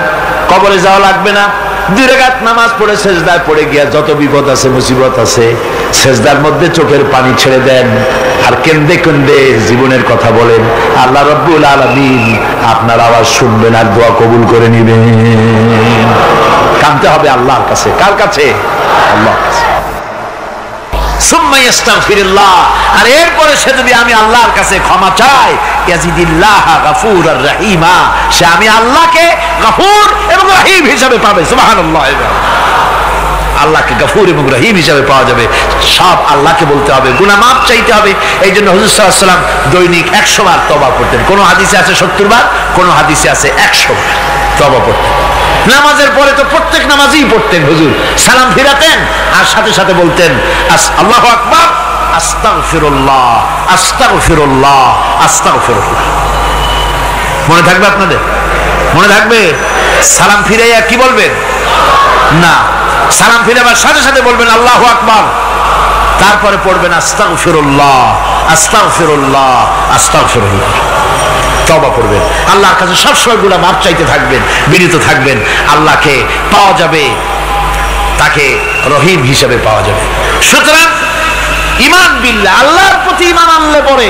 কবরে যাওয়া লাগবে না, 2 রাকাত নামাজ পড়ে সেজদায় পড়ে গিয়া যত বিপদ আছে, মুসিবত আছে, সেজদার মধ্যে চোখের পানি ছেড়ে দেন আর কেন্দে কেন্দে জীবনের কথা বলেন। আল্লাহ রাব্বুল আলামিন আপনার আওয়াজ শুনবেন আর দোয়া কবুল করে নিবেন। কাঁদতে হবে আল্লাহর কাছে। কার কাছে? আল্লাহর কাছে। সুম্মা ইস্তাগফিরুল্লাহ, আর এরপরে সে যদি আমি আল্লাহর কাছে ক্ষমা চাই, ইয়াজিদিল্লাহ গফুরার রহিমা, সে আমি আল্লাহকে গফুর এবং রহিম হিসাবে পাবে। সুবহানাল্লাহ। আল্লাহকে গফুর এবং রহিম হিসাবে পাওয়া যাবে। সব আল্লাহকে বলতে হবে, গুনাহ মাফ চাইতে হবে। এই জন্য হুজুর সাল্লাল্লাহু আলাইহি ওয়াসাল্লাম দৈনিক 100 বার তওবা করতেন। কোন হাদিসে আছে 70 বার, কোন হাদিসে আছে 100 বার তওবা করতেন। নামাজের পরে তো প্রত্যেক নামাজেই পড়তেন হুজুর, সালাম ফিরাতেন আর সাথে সাথে বলতেন আল্লাহু আকবার, আস্তাগফিরুল্লাহ, আস্তাগফিরুল্লাহ, আস্তাগফিরুল্লাহ। মনে থাকবে আপনাদের? মনে থাকবে? সালাম ফিরাইয়া কি বলবেন? না, সালাম ফিরাবার সাথে সাথে বলবেন আল্লাহু আকবার, তারপরে পড়বেন আস্তাগফিরুল্লাহ, আস্তাগফিরুল্লাহ, আস্তাগফিরুল্লাহ। তওবা করবেন, আল্লাহর কাছে সবসময় গুনাহ মাফ চাইতে থাকবেন, বিনীত থাকবেন। আল্লাহকে পাওয়া যাবে, তাকে রহিম হিসেবে পাওয়া যাবে। সুতরাং ঈমান বিল্লাহ, আল্লাহর প্রতি ঈমান আনলে পরে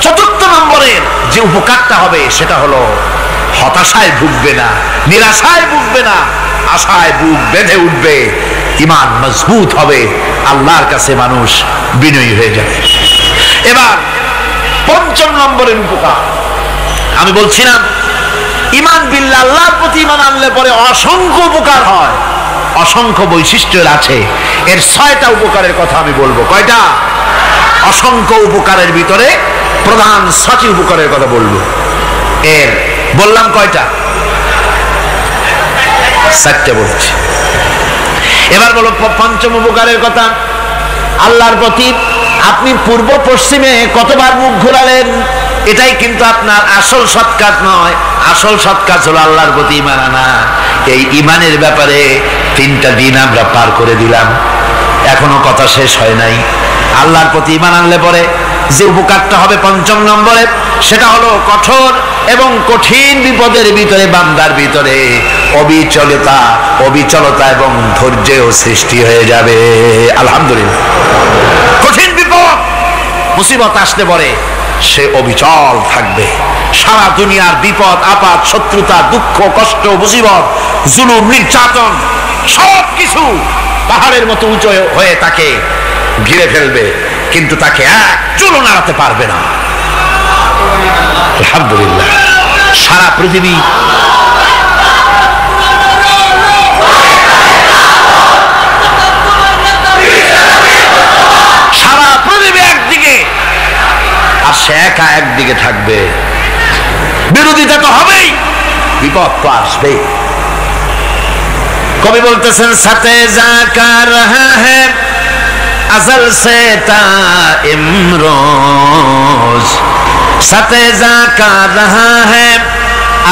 চতুর্থ নম্বরের যে উপকারটা হবে সেটা হলো হতাশায় ভুগবে না, নিরাশায় ভুগবে না, আশায় বুক বেঁধে উঠবে, ঈমান মজবুত হবে, আল্লাহর কাছে মানুষ বিনয়ী হয়ে যাবে। এবার পঞ্চম নম্বরের উপকার আমি বলছিলাম, ঈমান বিল্লাহ, আল্লাহর প্রতি ঈমান আনলে পরে অসংখ্য উপকার হয়, অসংখ্য বৈশিষ্ট্য আছে। এর 6টা উপকারের কথা আমি বলবো। কয়টা? অসংখ্য উপকারের ভিতরে প্রধান 6টি উপকারের কথা বলবো। এর বললাম কয়টা? 4টে বলছি। এবার বলো পঞ্চম উপকারের কথা। আল্লাহর প্রতি আপনি পূর্ব পশ্চিমে কতবার মুখ ঘোরালেন, এটাই কিন্তু আপনার আসল সৎ কাজ নয়। আসল সৎ কাজ হলো আল্লাহর প্রতি ঈমান আনা। এই ঈমানের ব্যাপারে 3টা দিন আমরা পার করে দিলাম, এখনো কথা শেষ হয় নাই। আল্লাহর প্রতি ঈমান আনলে পরে যে উপকারটা হবে পঞ্চম নম্বরে, সেটা হলো কঠোর এবং কঠিন বিপদের ভিতরে বান্দার ভিতরে অবিচলতা এবং ধৈর্যের সৃষ্টি হয়ে যাবে। আলহামদুলিল্লাহ। কঠিন বিপদ মুসিবত আসলে পরে সে অবিচল থাকবে। সারা দুনিয়ার বিপদ আপদ, শত্রুতা, দুঃখ, কষ্ট, মুসিবত, জুলুম, নির্যাতন সবকিছু পাহাড়ের মতো উঁচু হয়ে তাকে ঘিরে ফেলবে, কিন্তু তাকে এক চুলও নাড়াতে পারবে না। আলহামদুলিল্লাহ। সারা পৃথিবী একদিকে আর সে একা একদিকে থাকবে। বিরোধিতা তো হবেই, বিপদ তো আসবেই। কবি বলতেছেন, সাথে জাকা রহা হ্যায় अज़ल से ता इमरोज, सतेजा का रहा है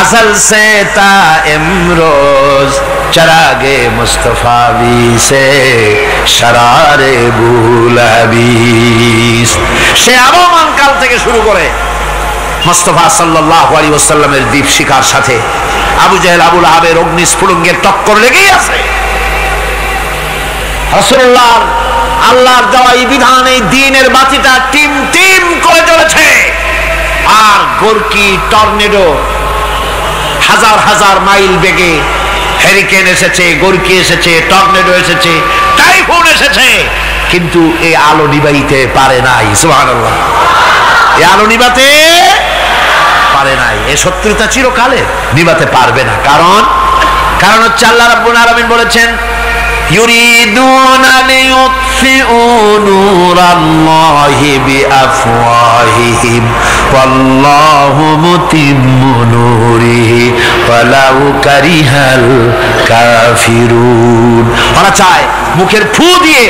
अज़ल से ता इमरोज, चरागे मुस्तफावी से शरारे बुलहबीस। সে আবহমান কাল থেকে শুরু করে মুস্তাফা সাল্লাল্লাহু আলাইহি ওয়াসাল্লামের দীপ শিখার সাথে আবু জাহেল, আবু লাহাবের অগ্নিস্ফুলিঙ্গের টক্কর লেগেই আছে। রাসূলুল্লাহ আল্লাহর দেওয়া এই বিধান, এই দ্বীনের বাতিটা টিম টিম করে জ্বলেছে। আর গোরকি, টর্নেডো, হাজার হাজার মাইল বেগে হেরিকেন এসেছে, গোরকি এসেছে, টর্নেডো এসেছে, টাইফুন এসেছে, কিন্তু এই আলো নিবাইতে পারে নাই। সুবহানাল্লাহ। এই আলো নিবাতে পারে নাই। এই শত্রুতা চিরকালের, নিবাতে পারবে না। কারণ হচ্ছে আল্লাহ রাব্বুল আলামিন বলেছেন, ইউরিদুনা লিয়ুতফিউ নূরাল্লাহি বিআফওয়াহিহিম ওয়াল্লাহু মুতিম্মু নূরিহি ওয়ালাউ কারিহাল কাফিরুন। ওরা চায় মুখের ফু দিয়ে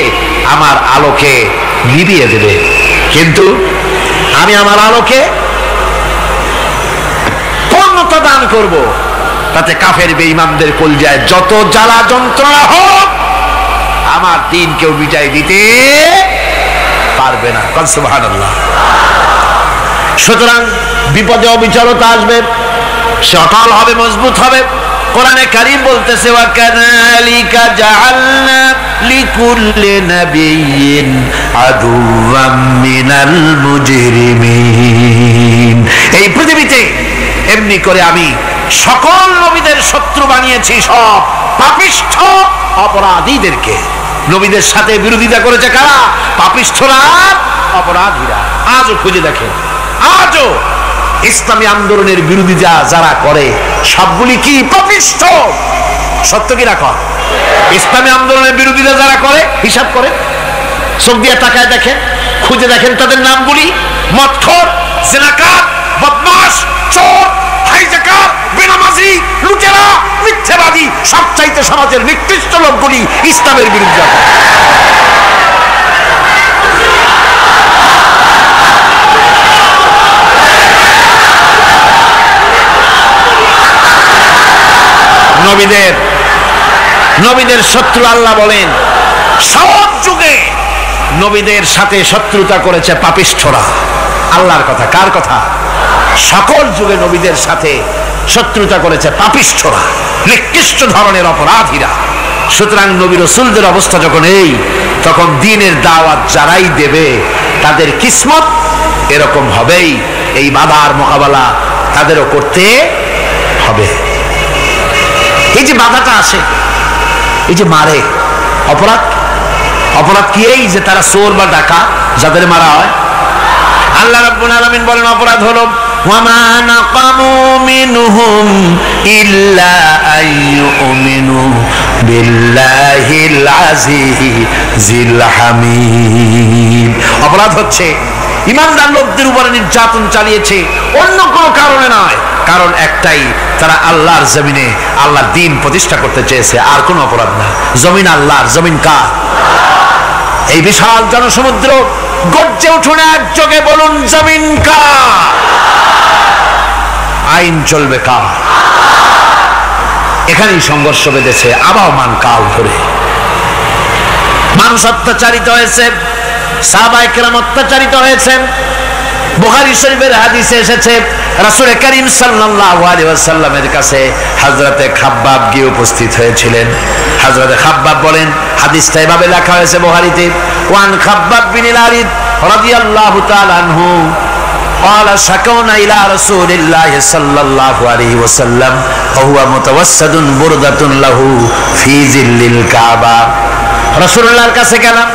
আমার আলোকে নিভিয়ে দেবে, কিন্তু আমি আমার আলোকে পূর্ণতা দান করব, তাতে কাফের বেঈমানদের কলজায় যত জ্বালা যন্ত্রণা হোক আমার দ্বীন কেউ মিটাই দিতে পারবে না। সুবহানাল্লাহ। সুতরাং বিপদে অবিচলতা আসবে, সে অটল হবে, মজবুত হবে। কোরআনে কারীম বলতেছে, ওয়া কাযালিকা জাআলনা লিকুল্লি নাবিয়্যিন আদুওয়াম মিনাল মুজরিমিন। এই পৃথিবীতে এমনি করে আমি সকল নবীদের শত্রু বানিয়েছি, সব পাপিষ্ঠ অপরাধীদেরকে। নবীদের সাথে বিরোধিতা করেছে কারা? পাপিষ্ঠরা, অপরাধীরা। আজও খুঁজে দেখেন, আজও ইসলামী আন্দোলনের বিরোধিতা যারা করে সবগুলি কি? পাপিষ্ঠ। সত্য কি রাখ? ইসলামী আন্দোলনের বিরোধিতা যারা করে হিসাব করে চোখ দিয়ে তাকায় দেখেন, খুঁজে দেখেন তাদের নামগুলি। মদখোর, জিনাকার, বদমাশ, চোর, হাইজাকার, বেনামাজি, লুটেরা, মিথ্যাবাদী, সবচাইতে সমাজের নিকৃষ্ট লোকগুলি ইসলামের বিরুদ্ধে। নবীদের শত্রু আল্লাহ বলেন সব যুগে নবীদের সাথে শত্রুতা করেছে পাপিষ্ঠরা। আল্লাহর কথা, কার কথা? সকল যুগে নবীদের সাথে শত্রুতা করেছে পাপিষ্ঠরা, নিকৃষ্ট ধরনের অপরাধীরা। সুতরাং নবী রাসূলদের অবস্থা যখন এই, তখন দ্বীনের দাওয়াত যারাই দেবে তাদের কিসমত এরকম হবেই। এই বাধার মোকাবেলা তাদেরও করতে হবে। এই যে বাধাটা আসে, এই যে মারে, অপরাধ কি? এই যে তারা চোর বা ডাকাত যাদের মারা হয়। আল্লাহ রাব্বুল আলামিন বলেন অপরাধ হলো ওয়ামা নাকামু মিনহুম ইল্লা আইয়ুমিনু বিল্লাহিল আজিজিল হামিদ। অপরাধ হচ্ছে ঈমানদার লোকদের উপরে নির্যাতন চালিয়েছে, অন্য কোনো কারণে নয়। কারণ একটাই, তারা আল্লাহর জমিনে আল্লাহর দ্বীন প্রতিষ্ঠা করতে চেয়েছে, আর কোনো অপরাধ না। জমিন আল্লাহর, জমিন কার? এই বিশাল জনসমুদ্র গর্জে উঠুন একযোগে বলুন জমিন কার? আইন চলবে কার? এখানেই সংঘর্ষ বেঁধেছে আবহমান কাল ধরে। মানুষ অত্যাচারিত হয়েছে, সাহাবায়ে কেরাম অত্যাচারিত হয়েছেন। বুখারী শরীফের হাদিসে এসেছে রাসূল করিম সাল্লাল্লাহু আলাইহি ওয়াসাল্লামের কাছে হযরতে খাব্বাব গিয়ে উপস্থিত হয়েছিলেন। হযরতে খাব্বাব বলেন, হাদিসটা এভাবে লেখা হয়েছে বুখারীতে, ওয়ান খাব্বাব বিন আল-আরিদ রাদিয়াল্লাহু তাআলা আনহু قال شكونا إلى رسول الله صلى الله عليه وسلم وهو متوسد بردة له في ظل الكعبة। রাসূলুল্লাহর কাছে গেলাম,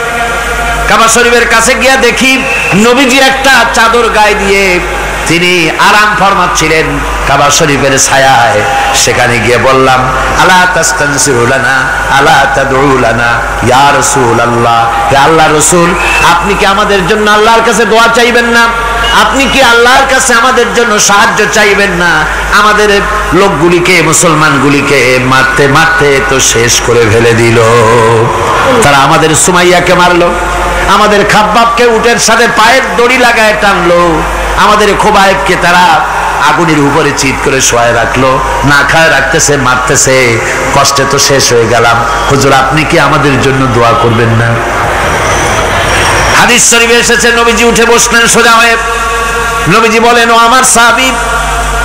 কাবা শরীফের কাছে গিয়ে দেখি নবীজি একটা চাদর গায়ে দিয়ে তিনি আরাম ফরমাচ্ছিলেন কাবা শরীফের ছায়ায়। সেখানে গিয়ে বললাম, আলা তাস্তানসিরু লানা আলা তাদউ লানা ইয়া রাসূলুল্লাহ, হে আল্লাহর রাসূল, আপনি কি আমাদের জন্য আল্লাহর কাছে দোয়া চাইবেন না? আপনি কি আল্লাহর কাছে আমাদের জন্য সাহায্য চাইবেন না? আমাদের লোকগুলিকে, মুসলমানগুলিকে মারতে মারতে তো শেষ করে ফেলে দিল। তারা আমাদের সুমাইয়াকে মারলো, আমাদের খাব্বাবকে উটের সাথে পায়ের দড়ি লাগায় টানলো, আমাদের খোবায়েবকে তারা আগুনের উপরে চিৎ করে শোয়ায় রাখলো, না খায় রাখতেছে, মারতেছে। কষ্টে তো শেষ হয়ে গেলাম। হুজুর, আপনি কি আমাদের জন্য দোয়া করবেন না? হাদিস শরীফে এসেছে নবীজি উঠে বসলেন সোজা হয়ে। নবীজি বলেন, ও আমার সাহাবী,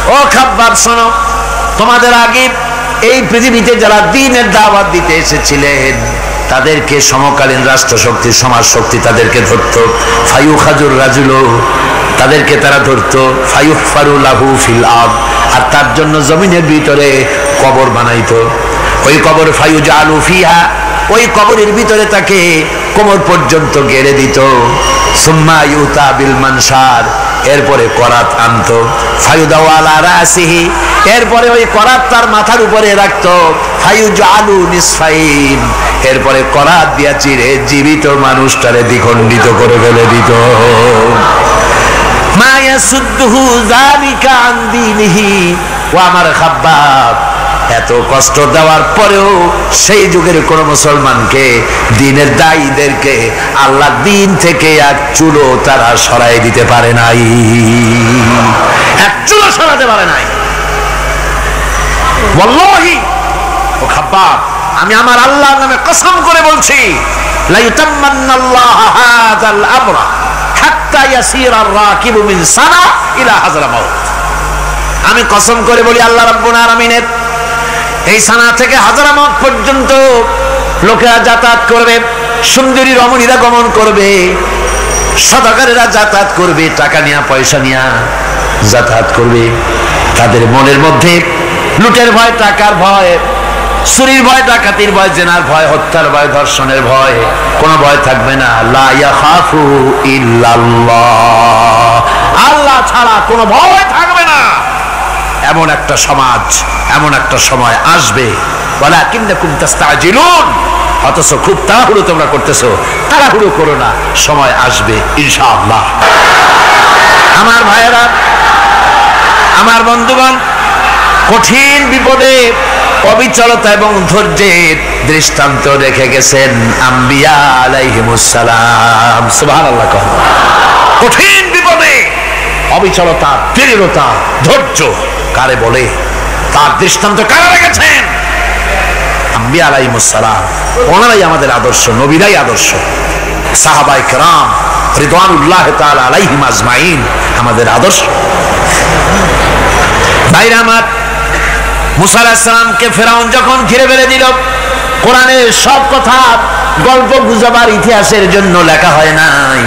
ও খাব্বাব, শোনো, তোমাদের আগে এই পৃথিবীতে যারা দ্বীনের দাওয়াত দিতে এসেছিলেন তাদেরকে সমকালীন রাষ্ট্রশক্তি, সমাজ শক্তি তাদেরকে ধরত। ফায়ুখাজুর রাজুল, তাদেরকে তারা ধরত। ফায়ুহফারু লাহু ফিল আরদ, আর তার জন্য জমিনের ভিতরে কবর বানাইতো। ওই কবর ফায়ুজালু ফিহা, ওই কবরের ভিতরে তাকে কোমর পর্যন্ত গেড়ে দিত। সুম্মা ইউতা বিল মানশার, এরপরে করাত আনতো। ফায়ুদাউ আলা রাসিহি, এরপরে ওই করাত তার মাথার উপরে রাখতো। ফায়ুজালু নিসফাইন, এরপরে করাত দিয়া চিরে জীবিত মানুষটারে দ্বিখণ্ডিত করে ফেলে দিত। মা ইয়াসুদ্দুহু যালিকা আন দীনিহি। ও আমার খাব্বাব, এত কষ্ট দেওয়ার পরেও সেই যুগের কোন মুসলমানকে, দ্বীনের দায়ীদেরকে আল্লাহর দ্বীন থেকে এক চুলো তারা সরাই দিতে পারে নাই, এক চুলো সরাতে পারে নাই। ওয়াল্লাহি, ও খাব্বাব, আমি আমার আল্লাহর নামে কসম করে বলছি, লা ইউতাম্মান্নাল্লাহু হাযাল আমরা হাত্তা ইয়াসিরা আর-রাকিবু মিন সানা ইলা হাযরামাউত। আমি কসম করে বলি, আল্লাহ রাব্বুল আলামিনের এই সানা থেকে হাজারামাউত পর্যন্ত লোকেরা যাতায়াত করবে, সুন্দরী রমণীরা গমন করবে, সদাগরেরা যাতায়াত করবে, টাকা নিয়া পয়সা নিয়া যাতায়াত করবে। তাদের মনের মধ্যে লুটের ভয়, টাকার ভয়, চুরির ভয়, ডাকাতির ভয়, জেনার ভয়, হত্যার ভয়, ধর্ষণের ভয়, কোনো ভয় থাকবে না। লা ইয়াখাফু ইল্লাল্লাহ, আল্লাহ ছাড়া কোনো ভয় থাকবে না। এমন একটা সমাজ, এমন একটা সময় আসবে, ওয়ালাকিন্নাকুম তাস্তাজিলুন, অথচ খুব তাড়াহুড়ো তোমরা করতেছো। তাড়াহুড়ো করো না, সময় আসবে ইনশাআল্লাহ। আমার ভাইয়েরা, আমার বন্ধুগণ, কঠিন বিপদে অবিচলতা এবং ধৈর্যের দৃষ্টান্ত রেখে গেছেন আম্বিয়া আলাইহিমুস সালাম। সুবহানাল্লাহ। কঠিন বিপদে অবিচলতা, দৃঢ়তা, ধৈর্য কারে বলে, তার দৃষ্টান্ত কারা রেখেছেন? আম্বিয়া আলাইহিমুস সালাম। ওনারাই আমাদের আদর্শ, নবীরাই আদর্শ। সাহাবায়ে কেরাম রিদওয়ানুল্লাহ তাআলা আলাইহিম আজমাইন আমাদের আদর্শ। ভাইরা আমার, মুসা আলাইহিস সালামকে ফেরাউন যখন ঘিরে ফেলে দিল, কোরআনের সব কথা গল্প গুজবার ইতিহাসের জন্য লেখা হয় নাই।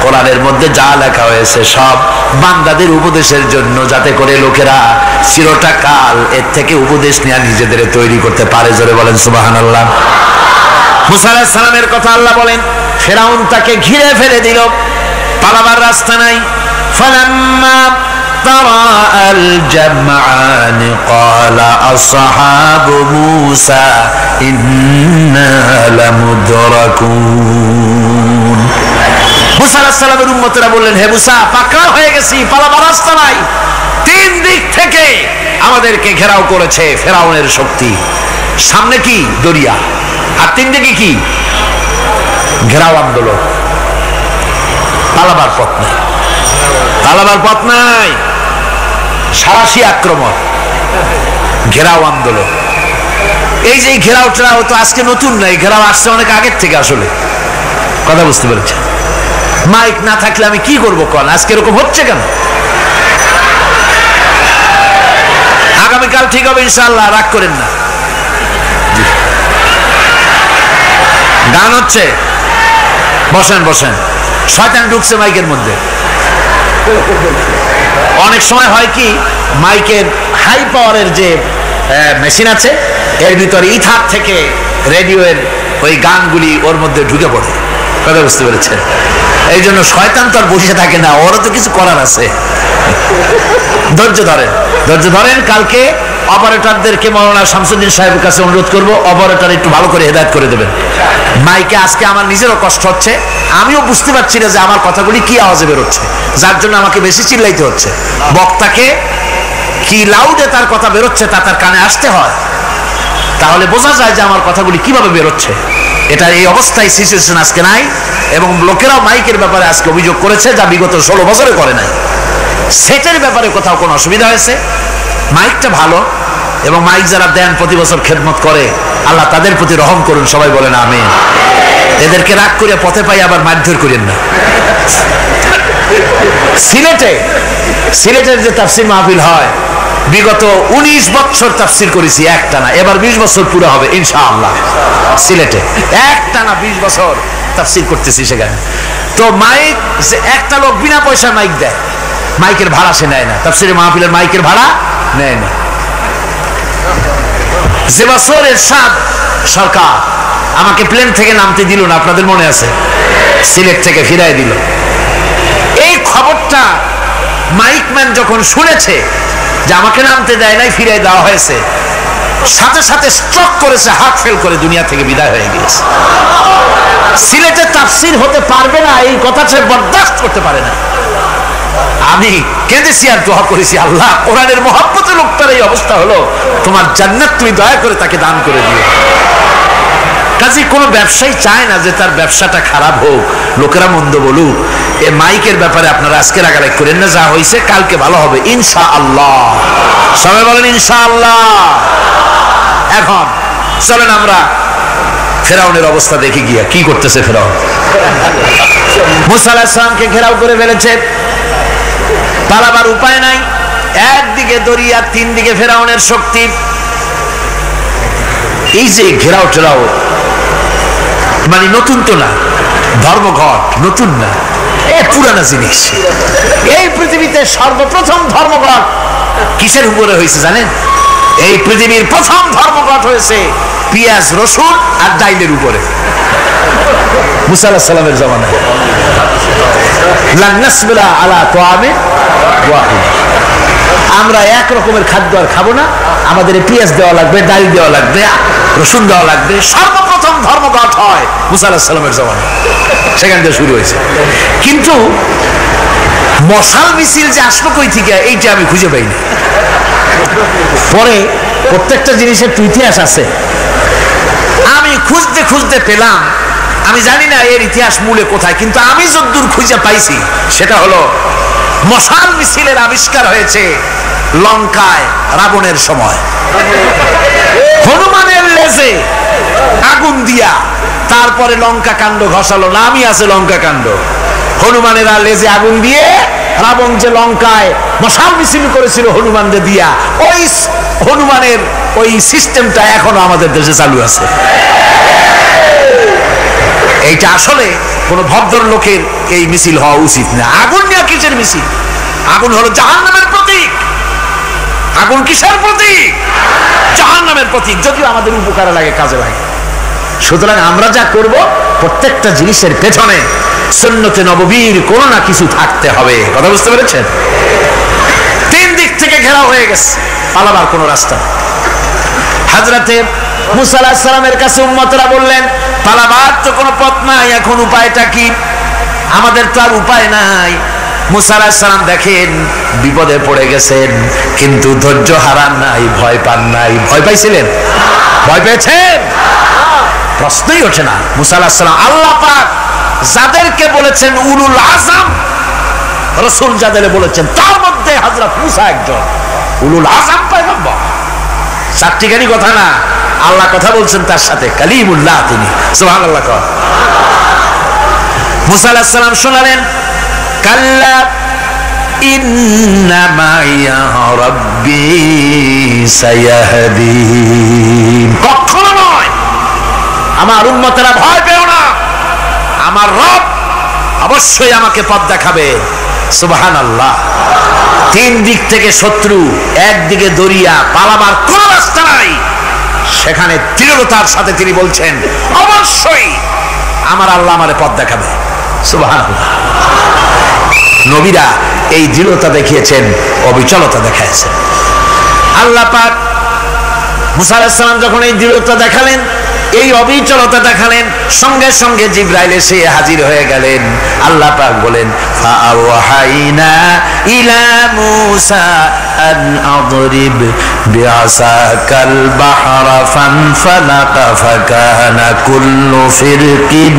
কোরআনের মধ্যে যা লেখা হয়েছে সব বান্দাদের উপদেশের জন্য, যাতে করে লোকেরা চিরটা কাল এর থেকে উপদেশ নিয়ে নিজেদের তৈরি করতে পারে। জোরে বলেন সুবহানাল্লাহ। মুসা আলাইহিস সালামের কথা আল্লাহ বলেন, ফেরাউন তাকে ঘিরে ফেলে দিল, পালাবার রাস্তা নাই। ফালাম্মা তারাআল জামআন ক্বালা আসহাবু মূসা ইন্না লামুদরাকুন। মুসা আলাইহিস সালামের উম্মতেরা বললেন, হে মুসা, পাকড়া হয়ে গেছি, পালাবার রাস্তা নাই। তিন দিক থেকে আমাদেরকে ঘেরাও করেছে ফেরাউনের শক্তি। সামনে কি? দরিয়া, আর তিন দিকে কি? ঘেরাও আন্দোলন। পালাবার পথ নাই, পালাবার পথ নাই। সারাশি আক্রমণ, ঘেরাও আন্দোলন। এই যে ঘেরাওটা তো আজকে নতুন নাই, ঘেরাও আসছে অনেক আগের থেকে। আসলে কথা বুঝতে পেরেছে? মাইক না থাকলে আমি কি করবো কোন? আজকে এরকম হচ্ছে কেন? আগামীকাল ঠিক হবে ইনশাআল্লাহ, রাগ করেন না। গান হচ্ছে, বসেন বসেন। শয়তান ঢুকছে মাইকের মধ্যে। অনেক সময় হয় কি, মাইকের হাই পাওয়ারের যে মেশিন আছে, এর ভিতরে ইথার থেকে রেডিওর ওই গানগুলি ওর মধ্যে ঢুকে পড়ে। কথা বুঝতে পেরেছে? এই জন্য শয়তান তো আর বসে থাকে না, ওরও তো কিছু করার আছে। ধৈর্য ধরেন, ধৈর্য ধরেন। কালকে অপারেটরদেরকে মাওলানা শামসুদ্দিন সাহেবের কাছে অনুরোধ করবো, অপারেটর একটু ভালো করে হেদায়েত করে দেবেন। মাইকে আজকে আমার নিজেরও কষ্ট হচ্ছে, আমিও বুঝতে পারছি না যে আমার কথাগুলি কি আওয়াজে বেরোচ্ছে, যার জন্য আমাকে বেশি চিল্লাইতে হচ্ছে। বক্তাকে কি লাউডে তার কথা বেরোচ্ছে তা তার কানে আসতে হয়, তাহলে বোঝা যায় যে আমার কথাগুলি কিভাবে বেরোচ্ছে। এটা এই অবস্থায় সিচুয়েশন আজকে নাই, এবং লোকেরাও মাইকের ব্যাপারে আজকে অভিযোগ করেছে, যা বিগত 16 বছরে করে নাই। সেটের ব্যাপারে কোথাও কোনো অসুবিধা হয়েছে? মাইকটা ভালো, এবং মাইক যারা দেন প্রতি বছর খেদমত করে, আল্লাহ তাদের প্রতি রহম করুন। সবাই বলেন আমিন। এদেরকে রাগ করে পথে পাই আবার মারধর করেন না। সিলেটের যে তাফসির মাহফিল হয়, বিগত 19 বছর তাফসির করেছি একটানা, এবার 20 বছর পুরো হবে ইনশাআল্লাহ। সিলেটে একটানা 20 বছর তাফসির করতেছি সেখানে। তো মাইক, একটা লোক বিনা পয়সা মাইক দেয়, মাইকের ভাড়া সে নেয় না। তাফসিরের মাহফিলের মাইকের ভাড়া নেয় না। যে বছর এরশাদ সরকার আমাকে প্লেন থেকে নামতে দিল না, আপনাদের মনে আছে? সিলেট থেকে ফিরাই দিল। এই খবরটা মাইকম্যান যখন শুনেছে যে আমাকে নামতে দেয় নাই, ফিরাই দেওয়া হয়েছে, সাথে সাথে স্ট্রোক করেছে, হার্ট ফেল করে দুনিয়া থেকে বিদায় হয়ে গিয়েছে। সিলেটে তাফসির হতে পারবে না, এই কথা সে বরদাস্ত করতে পারে না। আমি কেঁদেছি আর দোয়া করেছি, আল্লাহ, কোরআনের মহব্বতের লোকটার এই অবস্থা হলো, তোমার জান্নাত তুমি দয়া করে তাকে দান করে দিও। কাজে কোনো ব্যবসায়ী চায় না যে তার ব্যবসাটা খারাপ হোক, লোকেরা মন্দ বলুক। এই মাইকের ব্যাপারে আপনারা আজকে রাগারাগ করেন না, যা হয়েছে কালকে ভালো হবে ইনশাআল্লাহ। সবাই বলেন ইনশাআল্লাহ। এখন চলেন আমরা ফেরাউনের অবস্থা দেখি গিয়া কি করতেছে ফেরাউন। মুসা আলাইহিস সালামকে ঘেরাও করে ফেলেছে, পালাবার উপায় নাই। একদিকে দরিয়া, তিন দিকে ফেরাউনের শক্তি। এই যে ঘেরাও টেরাও মানে নতুন তো না, ধর্মঘট নতুন না, এ পুরানা জিনিস। এই পৃথিবীতে সর্বপ্রথম ধর্মঘট কিসের উপরে হয়েছে জানেন? এই পৃথিবীর প্রথম ধর্মঘট হয়েছে পেঁয়াজ রসুন আর ডাইলের উপরে, মুসা আলাইহিস সালামের জামানায়। লান নাসবিরা আলা তাআমিন ওয়াহিদ, আমরা এক রকমের খাদ্য আর খাবো না, আমাদের পেঁয়াজ দেওয়া লাগবে, ডাল দেওয়া লাগবে, রসুন দেওয়া লাগবে। সর্বপ্রথম ধর্মঘট হয় মুসা আলাইহিস সালামের জামানায়, সেখান থেকে শুরু হয়েছে। কিন্তু মশাল মিছিল যে আসলো কই থেকে, এইটা আমি খুঁজে পাইনি। পরে প্রত্যেকটা জিনিসের ইতিহাস আছে, আমি খুঁজতে খুঁজতে পেলাম। আমি জানি না এর ইতিহাস মূলে কোথায়, কিন্তু আমি যতদূর খুঁজে পাইছি সেটা হলো মশাল মিছিলের আবিষ্কার হয়েছে লঙ্কায় রাবণের সময়। হনুমানের লেজে আগুন দিয়া তারপরে লঙ্কা কাণ্ড ঘষালো, নামই আছে লঙ্কা কাণ্ড। হনুমানেরা লেজে আগুন দিয়ে রাবণ যে লঙ্কায় মশাল মিছিল করেছিল হনুমানদের দিয়া, ওই হনুমানের ওই সিস্টেমটা এখনো আমাদের দেশে চালু আছে। এইটা আসলে কোন ভদ্রলোকের এই মিছিল হওয়া উচিত না। আগুন নিয়ে কিসের মিছিল? আগুন হলো জাহান্নামের প্রতীক। আগুন কিসের প্রতীক? জাহান্নামের প্রতীক। যদিও আমাদের উপকারে লাগে, কাজে লাগে। সুতরাং আমরা যা করব, প্রত্যেকটা জিনিসের পেছনে সুন্নতে নববীর কোনো না কিছু থাকতে হবে। কথা বুঝতে পেরেছেন? তিন দিক থেকে ঘেরাও হয়ে গেছে, পালাবার কোনো রাস্তা। হযরতে মুসা আলাইহিস সালামের কাছে উম্মতরা বললেন, পালাবার তো কোনো পথ নাই, এখন উপায়টা কি? আমাদের তো আর উপায় নাই। মুসা আলাইহিস সালাম দেখেন বিপদে পড়ে গেছেন, কিন্তু ধৈর্য হারান নাই, ভয় পান নাই। ভয় পাইছিলেন? ভয় পেয়েছেন? প্রশ্নই ওঠে না। মুসা আলাইহিস সালাম আল্লাহ পাক যাদেরকে বলেছেন উলুল আযম রাসূল, যাদের বলেছেন তার মধ্যে হযরত মুসা একজন উলুল আযম পয়গম্বর। চারটিখানি কথা না, আল্লাহ কথা বলছেন তার সাথে, কালিমুল্লাহ তিনি। সুবহানাল্লাহ। মুসা আলাইহিস সালাম শোনালেন, কাল্লা ইন্না মাইয়া রাব্বি সায়াহদিন। কখনো নয়, আমার উম্মতেরা ভয় পেও না, আমার রব অবশ্যই আমাকে পথ দেখাবে। সুবহানাল্লাহ। তিন দিক থেকে শত্রু, একদিকে দরিয়া, পালাবার কোন রাস্তা নাই। সেখানে দৃঢ়তার সাথে তিনি বলছেন, অবশ্যই আমার আল্লাহ আমারে পথ দেখাবে। সুবহানাল্লাহ। নবীরা এই দৃঢ়তা দেখিয়েছেন, অবিচলতা দেখাইছেন। আল্লাহ পাক মুসা আলাইহিস সালাম যখন এই দৃঢ়তা দেখালেন, এই অবিচলতা দেখালেন, সঙ্গে সঙ্গে জিবরাইল এসে হাজির হয়ে গেলেন। আল্লাহ পাক বলেন, ফাআওহাইনা ইলা মূসা আন আদরিব বিআসাকাল বাহরা ফানফালাকা ফাকানা কুল্লু ফিরকিন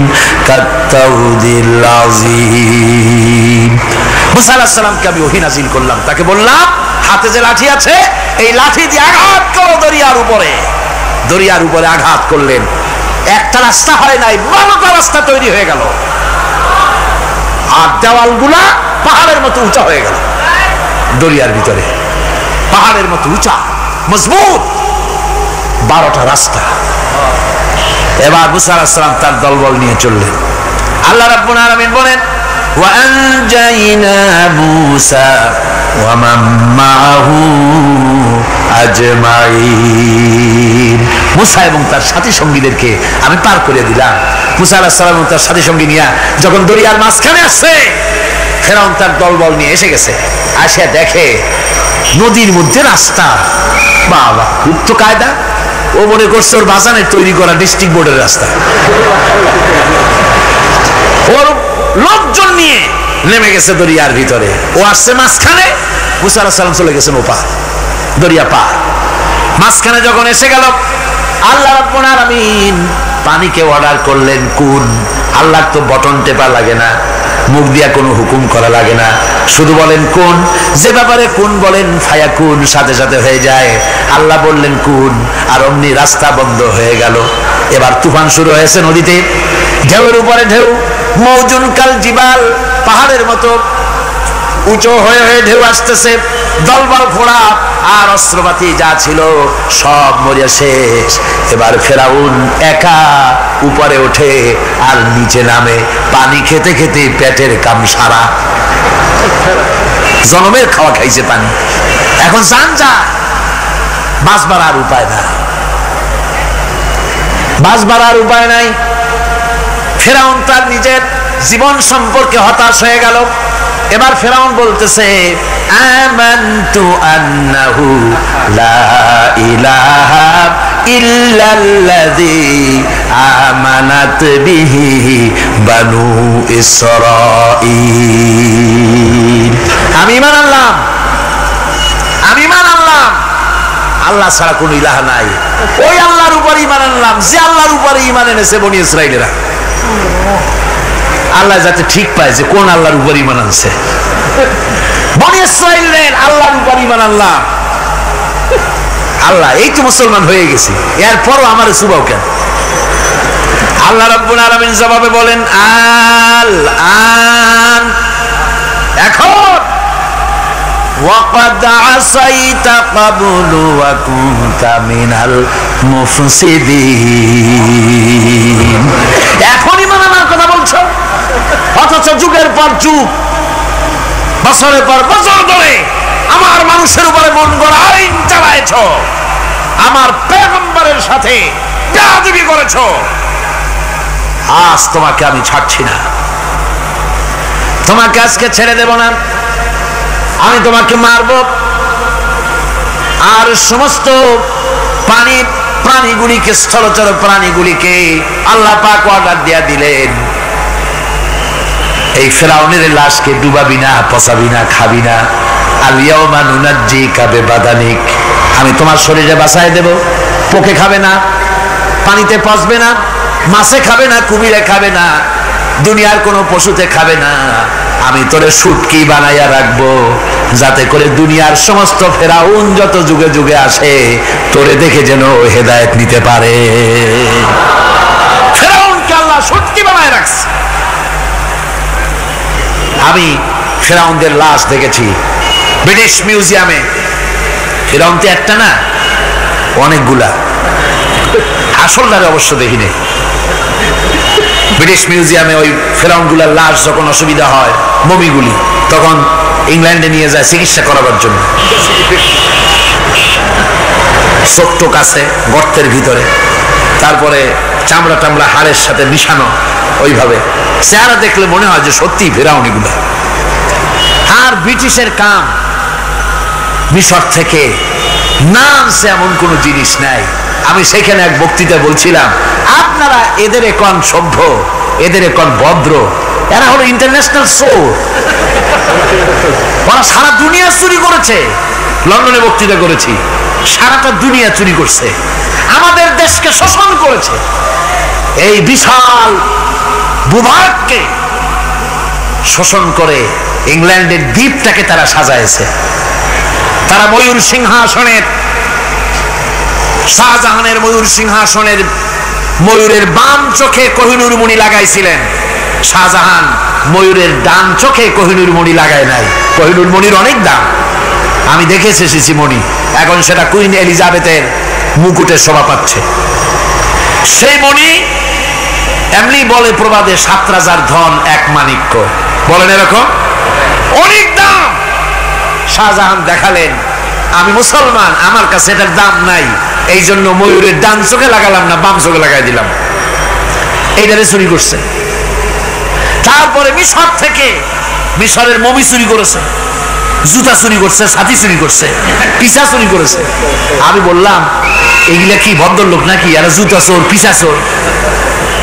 কাত্তাউদিল আযীম। মুসা আলাইহিস সালামকে আমি ওহী নাযিল করলাম, তাকে বললাম হাতে যে লাঠি আছে, এই লাঠি দিয়ে আঘাত করো দরিয়ার উপরে। দরিয়ার উপরে আঘাত করলেন, একটা রাস্তা হয় নাই, 12টা রাস্তা তৈরি হয়ে গেল। আর দেওয়ালগুলা পাহাড়ের মতো উঁচা হয়ে গেল। দরিয়ার ভিতরে পাহাড়ের মতো উঁচা, মজবুত 12টা রাস্তা। এবার মুসা আলাইহিস সালাম তার দলবল নিয়ে চললেন। আল্লাহ রাব্বুল আলামিন বলেন, ওয়া আনজাইনা মূসা ওয়া মান মাআহু আজমাইন। মুসা এবং তার সাথী সঙ্গীদেরকে আমি পার করে দিলাম। মুসা আলাইহিস সালাম এবং তার সাথী সঙ্গী নিয়ে যখন দরিয়ার মাঝখানে আসছে, ফেরাউন তার দলবল নিয়ে এসে গেছে। আসে দেখে নদীর মধ্যে রাস্তা। বাবা, খুব তো কায়দা। ও মনে করছে ওর বাজানের তৈরি করা ডিস্ট্রিক্ট বোর্ডের রাস্তা। ওর লোকজন নিয়ে নেমে গেছে দরিয়ার ভিতরে, ও আসছে মাঝখানে। মুসা আলাইহিস সালাম চলে গেছেন ওপার, দরিয়া পার। মাঝখানে যখন এসে গেল, আল্লাহ রাব্বুল আলামিন পানিকে অর্ডার করলেন কুন। আল্লাহর তো বটন টেপা লাগে না, মুখ দিয়া কোনো হুকুম করা লাগে না, শুধু বলেন কুন। যে ব্যাপারে কুন বলেন ফায়াকুন, সাথে সাথে হয়ে যায়। আল্লাহ বললেন কুন, আর অমনি রাস্তা বন্ধ হয়ে গেল। এবার তুফান শুরু হয়েছে নদীতে, ঢেউয়ের উপরে ঢেউ, মৌজুন কাল জিবাল, পাহাড়ের মতো উঁচু হয়ে হয়ে ঢেউ আসতেছে। দলবল ঘোড়া আর অস্ত্রপাতি যা ছিল সব মরিয়া শেষ। এবার ফেরাউন একা উপরে ওঠে আর নিচে নামে, পানি খেতে খেতে পেটের কাম সারা। জনমের খাওয়া খাইছে পানি, এখন জান যা। বাঁচবার আর উপায় নাই, বাঁচবার আর উপায় নাই। ফেরাউন তার নিজের জীবন সম্পর্কে হতাশ হয়ে গেল। এবার ফেরাউন বলতেছে, আমানতু আন্নাহু লা ইলাহা ইল্লাল্লাযী আমানাত বিহি বানু ইসরাঈল। আমি ঈমান আনলাম, আমি ঈমান আনলাম আল্লাহ ছাড়া কোনো ইলাহ নাই। ওই আল্লাহর উপর ঈমান আনলাম যে আল্লাহর উপরে ঈমান এনেছে বনি ইসরাঈলেরা। আল্লাহ যাতে ঠিক পায় যে কোন আল্লাহর উপর ঈমান আনছে। বনি ইসরাঈলের আল্লাহর উপর ঈমান আনলাম। আল্লাহ এই তো মুসলমান হয়ে গেছি, এরপরও আমার সুবাও কেন? আল্লাহ রাব্বুল আলামিন জবাবে বলেন, আল আন, এখন ওয়াকাদ আসাইতা ক্বাবলু ওয়া কুনতা মিনাল মুফসিদিন। এখন ঈমান আনার কথা বলছো, অথচ যুগের পর যুগ, বছরের পর বছর ধরে আমার মানুষের উপরে মন গড়া আইন চালায়েছ, আমার পয়গম্বরের সাথে বেয়াদবি করেছ। আজ তোমাকে আমি ছাড়ছি না, তোমাকে আজকে ছেড়ে দেব না। আমি তোমাকে মারব। আর সমস্ত প্রাণীগুলিকে, স্থলচর প্রাণীগুলিকে আল্লাহ পাক অর্ডার দিয়া দিলেন, এই ফেরাউনের লাশকে ডুবাবি না, পচাবি না, খাবি না। আল-ইয়াওমা নুনাজ্জিকা বিবাদানিক, আমি তোমার শরীরে বাঁচায় দেব। পোকে খাবে না, পানিতে পচবে না, মাছে খাবে না, কুমিরে খাবে না, দুনিয়ার কোনো পশুতে খাবে না। আমি তোরে শুটকি বানাইয়া রাখবো, যাতে করে দুনিয়ার সমস্ত ফেরাউন যত যুগে যুগে আসে তোরে দেখে যেন হেদায়েত নিতে পারে। ফেরাউনকে আল্লাহ শুটকি বানায় রাখছে। আমি ফেরাউনদের লাশ দেখেছি ব্রিটিশ মিউজিয়ামে। ফেরাউন তো একটা না, অনেকগুলা। আসলটারে অবশ্য দেখিনি। ব্রিটিশ মিউজিয়ামে ওই ফেরাউনগুলার লাশ যখন অসুবিধা হয়, মমিগুলি, তখন ইংল্যান্ডে নিয়ে যায় চিকিৎসা করাবার জন্য। ছোট্ট কাছে গর্তের ভিতরে, তারপরে চামড়া টামড়া হাড়ের সাথে মিশানো, ওইভাবে চেহারা দেখলে মনে হয় যে সত্যি ফেরাউনিগুলা। আর ব্রিটিশের কাম মিশর থেকে না আনছে এমন কোন জিনিস নাই। আমি সেখানে এক বক্তৃতা বলছিলাম, আপনারা এদের এখন সভ্য, এদের এখন ভদ্র, এরা হলো ইন্টারন্যাশনাল চোর। ওরা সারা দুনিয়া চুরি করেছে। লন্ডনে বক্তৃতা করেছি, সারাটা দুনিয়া চুরি করছে, আমাদের দেশকে শোষণ করেছে। এই বিশাল ভূভাগকে শোষণ করে ইংল্যান্ডের দ্বীপটাকে তারা সাজাইছে। তারা ময়ূর সিংহাসনের, শাহজাহানের ময়ূর সিংহাসনের ময়ূরের বাম চোখে কোহিনূর মণি লাগাইছিলেন। শাহজাহান ময়ূরের ডান চোখে কোহিনূর মণি লাগায় নাই। কোহিনূর মণির অনেক দাম, আমি দেখেছি এসেছি মণি। এখন সেটা কুইন এলিজাবেথের মুকুটের শোভা পাচ্ছে। সেই মণি এমনি বলে প্রবাদে ৭ রাজার ধন এক মাণিক্য, বলেন এরকম, অনেক দাম। শাহজাহান দেখালেন, আমি মুসলমান, আমার কাছে এটার দাম নাই, এই জন্য ময়ূরের ডান চোখে লাগালাম না, বাম চোখে লাগাই দিলাম। এইটারে চুরি করছে। তারপরে মিশর থেকে, মিশরের মমি চুরি করেছে, জুতা চুরি করছে, ছাতি চুরি করছে, পিসা চুরি করেছে। আমি বললাম, এগুলা কি ভদ্রলোক নাকি? এরা জুতা চোর, পিসা চোর,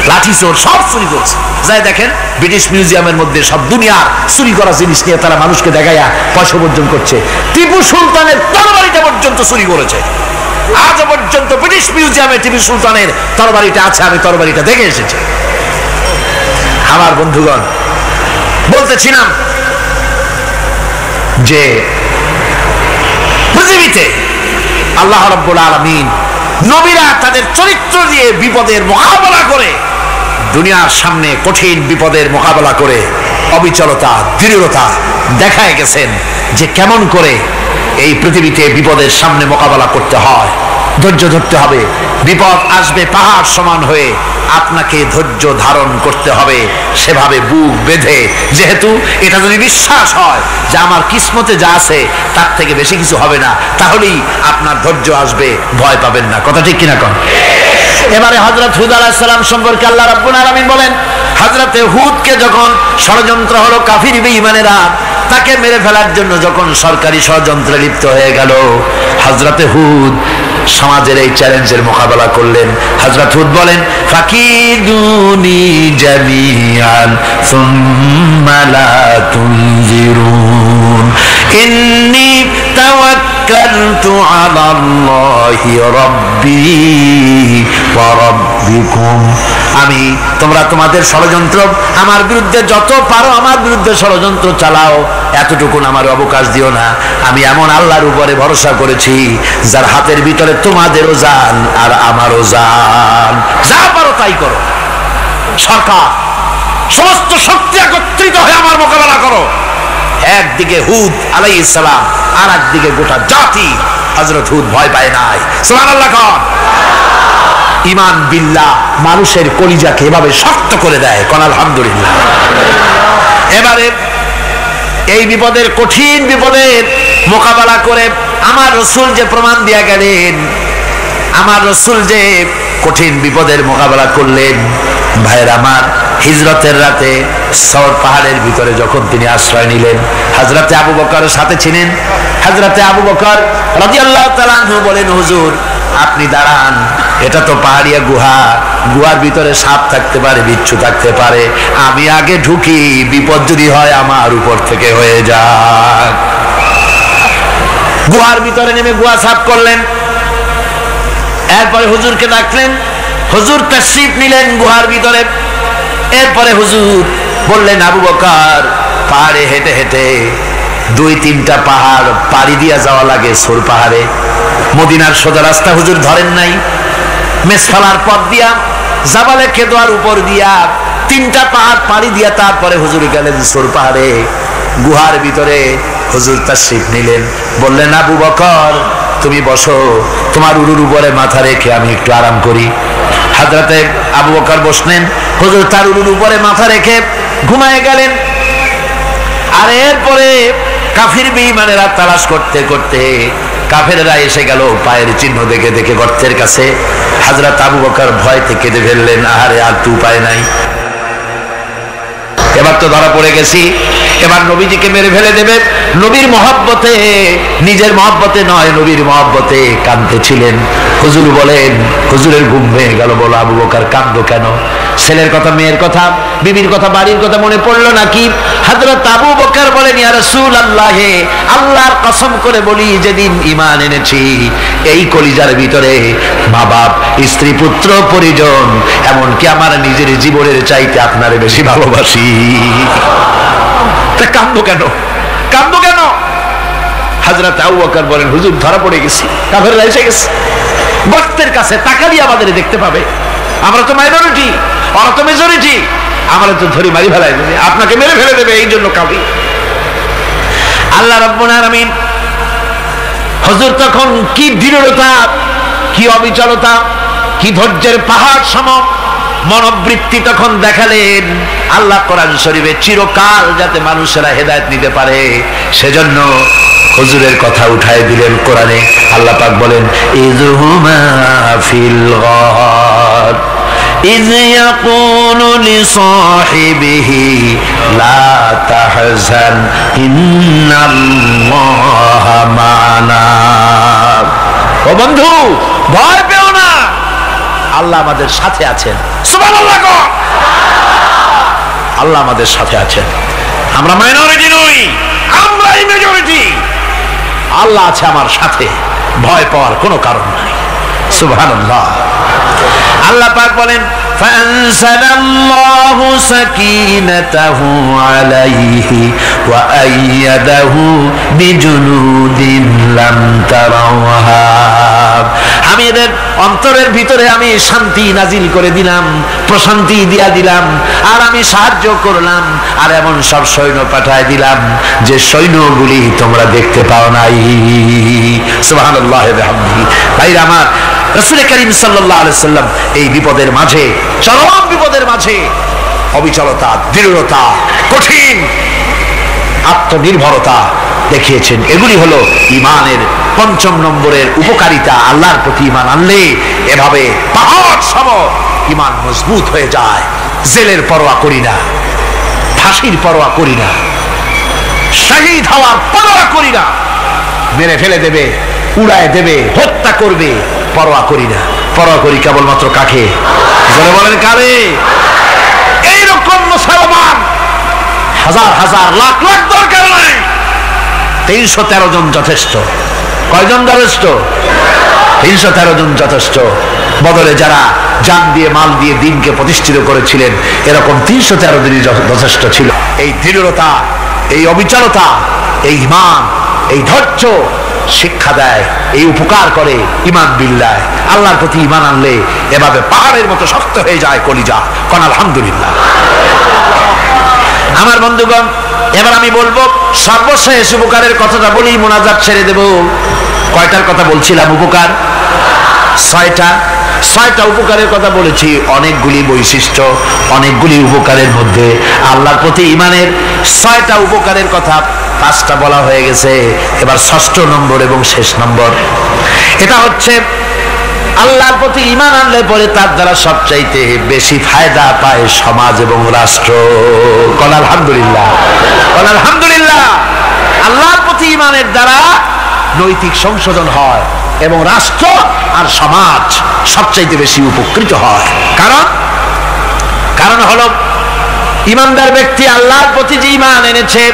লাঠি চোর, সব চুরি করছে। যাই দেখেন ব্রিটিশ মিউজিয়ামের মধ্যে সব দুনিয়ার চুরি করা জিনিস নিয়ে তারা মানুষকে দেখাইয়া পয়সা উপার্জন করছে। টিপু সুলতানের তরবারিটা পর্যন্ত চুরি করেছে। আজ পর্যন্ত ব্রিটিশ মিউজিয়ামে টিপু সুলতানের তরবারিটা আছে, আমি তরবারিটা দেখে এসেছি। আমার বন্ধুগণ, বলতেছিলাম যে পৃথিবীতে আল্লাহ রাব্বুল আলামিন নবীরা তাদের চরিত্র দিয়ে বিপদের মোকাবেলা করে, দুনিয়ার সামনে কঠিন বিপদের মোকাবেলা করে অবিচলতা, দৃঢ়তা দেখায় গেছেন যে কেমন করে এই পৃথিবীতে বিপদের সামনে মোকাবেলা করতে হয়। ধৈর্য ধরতে হবে। বিপদ আসবে পাহাড় সমান হয়ে, আপনাকে ধৈর্য ধারণ করতে হবে সেভাবে বুক বেঁধে, যেহেতু এটা যদি বিশ্বাস হয় যে আমার কিসমতে যা আছে তার থেকে বেশি কিছু হবে না, তাহলেই আপনার ধৈর্য আসবে, ভয় পাবেন না। কথা ঠিক কিনা কন? এবারে হযরত হুদ আলাইহিস সালাম সম্পর্কে আল্লাহ রাব্বুল আলামিন বলেন, হযরতে হুদকে যখন ষড়যন্ত্র হলো কাফির বেঈমানেরা তাকে মেরে ফেলার জন্য যখন সরকারি ষড়যন্ত্রে লিপ্ত হয়ে গেল, হযরতে হুদ সমাজের এই চ্যালেঞ্জের মোকাবেলা করলেন। হযরত হুদ বলেন, ফাকিদুনি জামিআন সুম্মা লা তুনজিরুন ইন্নী তাওয়াক্কালতু আলাল্লাহি রাব্বি ওয়া রাব্বিকুম। আমি তোমরা তোমাদের ষড়যন্ত্র আমার বিরুদ্ধে যত পারো আমার বিরুদ্ধে ষড়যন্ত্র চালাও, এতটুকুন আমার অবকাশ দিও না। আমি এমন আল্লাহর উপরে ভরসা করেছি যার হাতের ভিতরে তোমাদেরও জান আর আমারও জান। যা পারো তাই করো। সরকার সমস্ত শক্তি একত্রিত হয়ে আমার মোকাবেলা করো। একদিকে হুদ আলাইহিস সালাম, আর একদিকে গোটা জাতি। হযরত হুদ ভয় পায় নাই। সুবহানাল্লাহ কোন? ঈমান বিল্লাহ মানুষের কলিজাকে এভাবে শক্ত করে দেয়। কোন আলহামদুলিল্লাহ। এবারে এই বিপদের, কঠিন বিপদের মোকাবেলা করে আমার রাসূল যে প্রমাণ দিয়া গেলেন, আমার রাসূল যে কঠিন বিপদের মোকাবেলা করলেন, ভাইয়ের আমার, হিজরতের রাতে সওর পাহাড়ের ভিতরে যখন তিনি আশ্রয় নিলেন, হযরতে আবু বকরের সাথে ছিলেন। হযরতে আবু বকর রাদিয়াল্লাহু তাআলা আনহু বলেন, হুজুর আপনি দাঁড়ান, এটা তো পাহাড়িয়া গুহা, গুহার ভিতরে সাপ থাকতে পারে, বিচ্ছু থাকতে পারে, আমি আগে ঢুকি, বিপদ যদি হয় আমার উপর থেকে হয়ে যাক। গুহার ভিতরে নেমে গুহা সাফ করলেন। এরপরে হুজুরকে ডাকলেন, হুজুর তাশরীফ নিলেন গুহার ভিতরে। এরপরে হুজুর বললেন, আবু বকর পাহাড়ে হেঁটে হেঁটে 2-3টা পাহাড় পাড়ি দিয়া যাওয়া লাগে সূর পাহাড়ে। মদিনার সোজা রাস্তা হুজুর ধরেন নাই, মেসফালার পথ দিয়া জাবালে কেদোয়ার উপর দিয়া 3টা পাহাড় পাড়ি দিয়া তারপরে হুজুর গেলেন সূর পাহাড়ে। গুহার ভিতরে হুজুর তাশরীফ নিলেন। বললেন, আবু বকর তুমি বসো, তোমার উরুর উপরে মাথা রেখে আমি একটু আরাম করি। হযরতে আবু বকর বসলেন, হুজুর তার উরুর উপরে মাথা রেখে ঘুমায় গেলেন। আর এরপরে কাফির বেঈমানেরা তালাশ করতে করতে কাফেররা এসে গেল পায়ের চিহ্ন দেখে দেখে গর্তের কাছে। হযরত আবু বকর ভয়তে কেঁদে ফেললেন, আহারে আর তো উপায় নাই, এবার তো ধরা পড়ে গেছি, এবার নবীজিকে মেরে ফেলে দেবে। নবীর মহব্বতে, নিজের মহব্বতে নয়, নবীর মহব্বতে কাঁদতেছিলেন। হুজুর বলেন, হুজুরের ঘুম ভেঙে গেল। বলো, আবু বকর কাঁদো কেন? ছেলের কথা, মেয়ের কথা, বিবির কথা, বাড়ির কথা মনে পড়লো নাকি? হযরত আবু বকর বলেন, ইয়া রাসূলুল্লাহ, আল্লাহর কসম করে বলি, যেদিন ঈমান এনেছি এই কলিজার ভিতরে মা বাপ, স্ত্রী, পুত্র, পরিজন, এমনকি আমার নিজের জীবনের চাইতে আপনারে বেশি ভালোবাসি। তা কাঁদো কেন? কাঁদো কেন? হযরত আবু বকর বলেন, হুজুর ধরা পড়ে গেছি, কাফেররা এসে গেছে গর্তের কাছে, তাকালি আমাদের দেখতে পাবে, আমরা তো মাইনরিটি, ওরা তো মেজরিটি, আমরা তো ধরে মারি ফেলাই দেবে, আপনাকে মেরে ফেলে দেবে, এই জন্য কাঁদি। আল্লাহ রাব্বুল আলামিন, হুজুর তখন কি দৃঢ়তা, কি অবিচলতা, কি ধৈর্যের পাহাড় সম মনোবৃত্তি তখন দেখালেন। আল্লাহ কোরআন শরীফে চিরকাল যাতে মানুষেরা হেদায়েত নিতে পারে সেজন্য হুজুরের কথা উঠায় দিলেন কোরআনে। আল্লাহ পাক বলেন, ইযহুমা ফিল গার ইয ইয়াকুলু লিসাহিবিহি লা তাহজান ইন্নাল্লাহা মা'না। ও বন্ধু, ভয় পেও না, আল্লাহ আমাদের সাথে আছেন। সুবহানাল্লাহ। আল্লাহ আমাদের সাথে আছেন। আমরা মাইনরিটি নই, আমরাই মেজরিটি। আল্লাহ আছে আমার সাথে, ভয় পাওয়ার কোনো কারণ নাই। সুবহানাল্লাহ। আল্লাহ পাক বলেন, فأنزلallahu sakinatahu alayhi wa ayyadahu bijunudin lam tarawha। আমি এদের অন্তরের ভিতরে আমি শান্তি নাজিল করে দিলাম, প্রশান্তি দিয়া দিলাম, আর আমি সাহায্য করলাম, আর এমন সব সৈন্য পাঠায় দিলাম যে সৈন্যগুলি তোমরা দেখতে পাও নাই। সুবহানাল্লাহ ওয়া বিহামদিহি। ভাইরা আমার, রাসূল করিম সাল্লাল্লাহু আলাইহি সাল্লাম এই বিপদের মাঝে, চরম বিপদের মাঝে অবিচলতা, দৃঢ়তা, কঠিন আত্মনির্ভরতা দেখিয়েছেন। এগুলি হলো ইমানের পঞ্চম নম্বরের উপকারিতা। আল্লাহর প্রতি ইমান আনলে এভাবে পাহাড় সম ইমান মজবুত হয়ে যায়। জেলের পরোয়া করি না, ফাঁসির পরোয়া করি না, শহীদ হওয়ার পরোয়া করি না, মেরে ফেলে দেবে, উড়ায় দেবে, হত্যা করবে, পরোয়া করি না। পরোয়া করি কেবলমাত্র কাকে? জোরে বলেন কারে? এইরকম মুসলমান হাজার হাজার লাখ লাখ দরকার নাই, 313 জন যথেষ্ট। কয়জন যথেষ্ট? 313 জন যথেষ্ট। বদরে যারা জান দিয়ে মাল দিয়ে দিনকে প্রতিষ্ঠিত করেছিলেন, এরকম 313 জনই যথেষ্ট ছিল। এই দৃঢ়তা, এই অবিচলতা, এই ঈমান, এই ধৈর্য শিক্ষা দেয়, এই উপকার করে ঈমান বিল্লাহ। আল্লাহর প্রতি ঈমান আনলে এভাবে পাহাড়ের মতো শক্ত হয়ে যায় কলিজা। কোন আলহামদুলিল্লাহ। আমার বন্ধুগণ, এবার আমি বলবো সর্বশেষ উপকারের কথাটা বলি, মোনাজাত ছেড়ে দেব। কয়টার কথা বলছিলাম? উপকার 6টা উপকারের কথা বলেছি। অনেকগুলি বৈশিষ্ট্য, অনেকগুলি উপকারের মধ্যে আল্লাহর প্রতি ঈমানের 6টা উপকারের কথা 5টা বলা হয়ে গেছে। এবার 6ষ্ঠ নম্বর এবং শেষ নম্বর, এটা হচ্ছে আল্লাহর প্রতি ঈমান আনলে পরে তার দ্বারা সবচাইতে বেশি ফায়দা পায় সমাজ এবং রাষ্ট্র। কোন আলহামদুলিল্লাহ, কোন আলহামদুলিল্লাহ। আল্লাহর প্রতি ঈমানের দ্বারা নৈতিক সংশোধন হয় এবং রাষ্ট্র আর সমাজ সবচাইতে বেশি উপকৃত হয়। কারণ হলো ঈমানদার ব্যক্তি আল্লাহর প্রতি যে ঈমান এনেছে,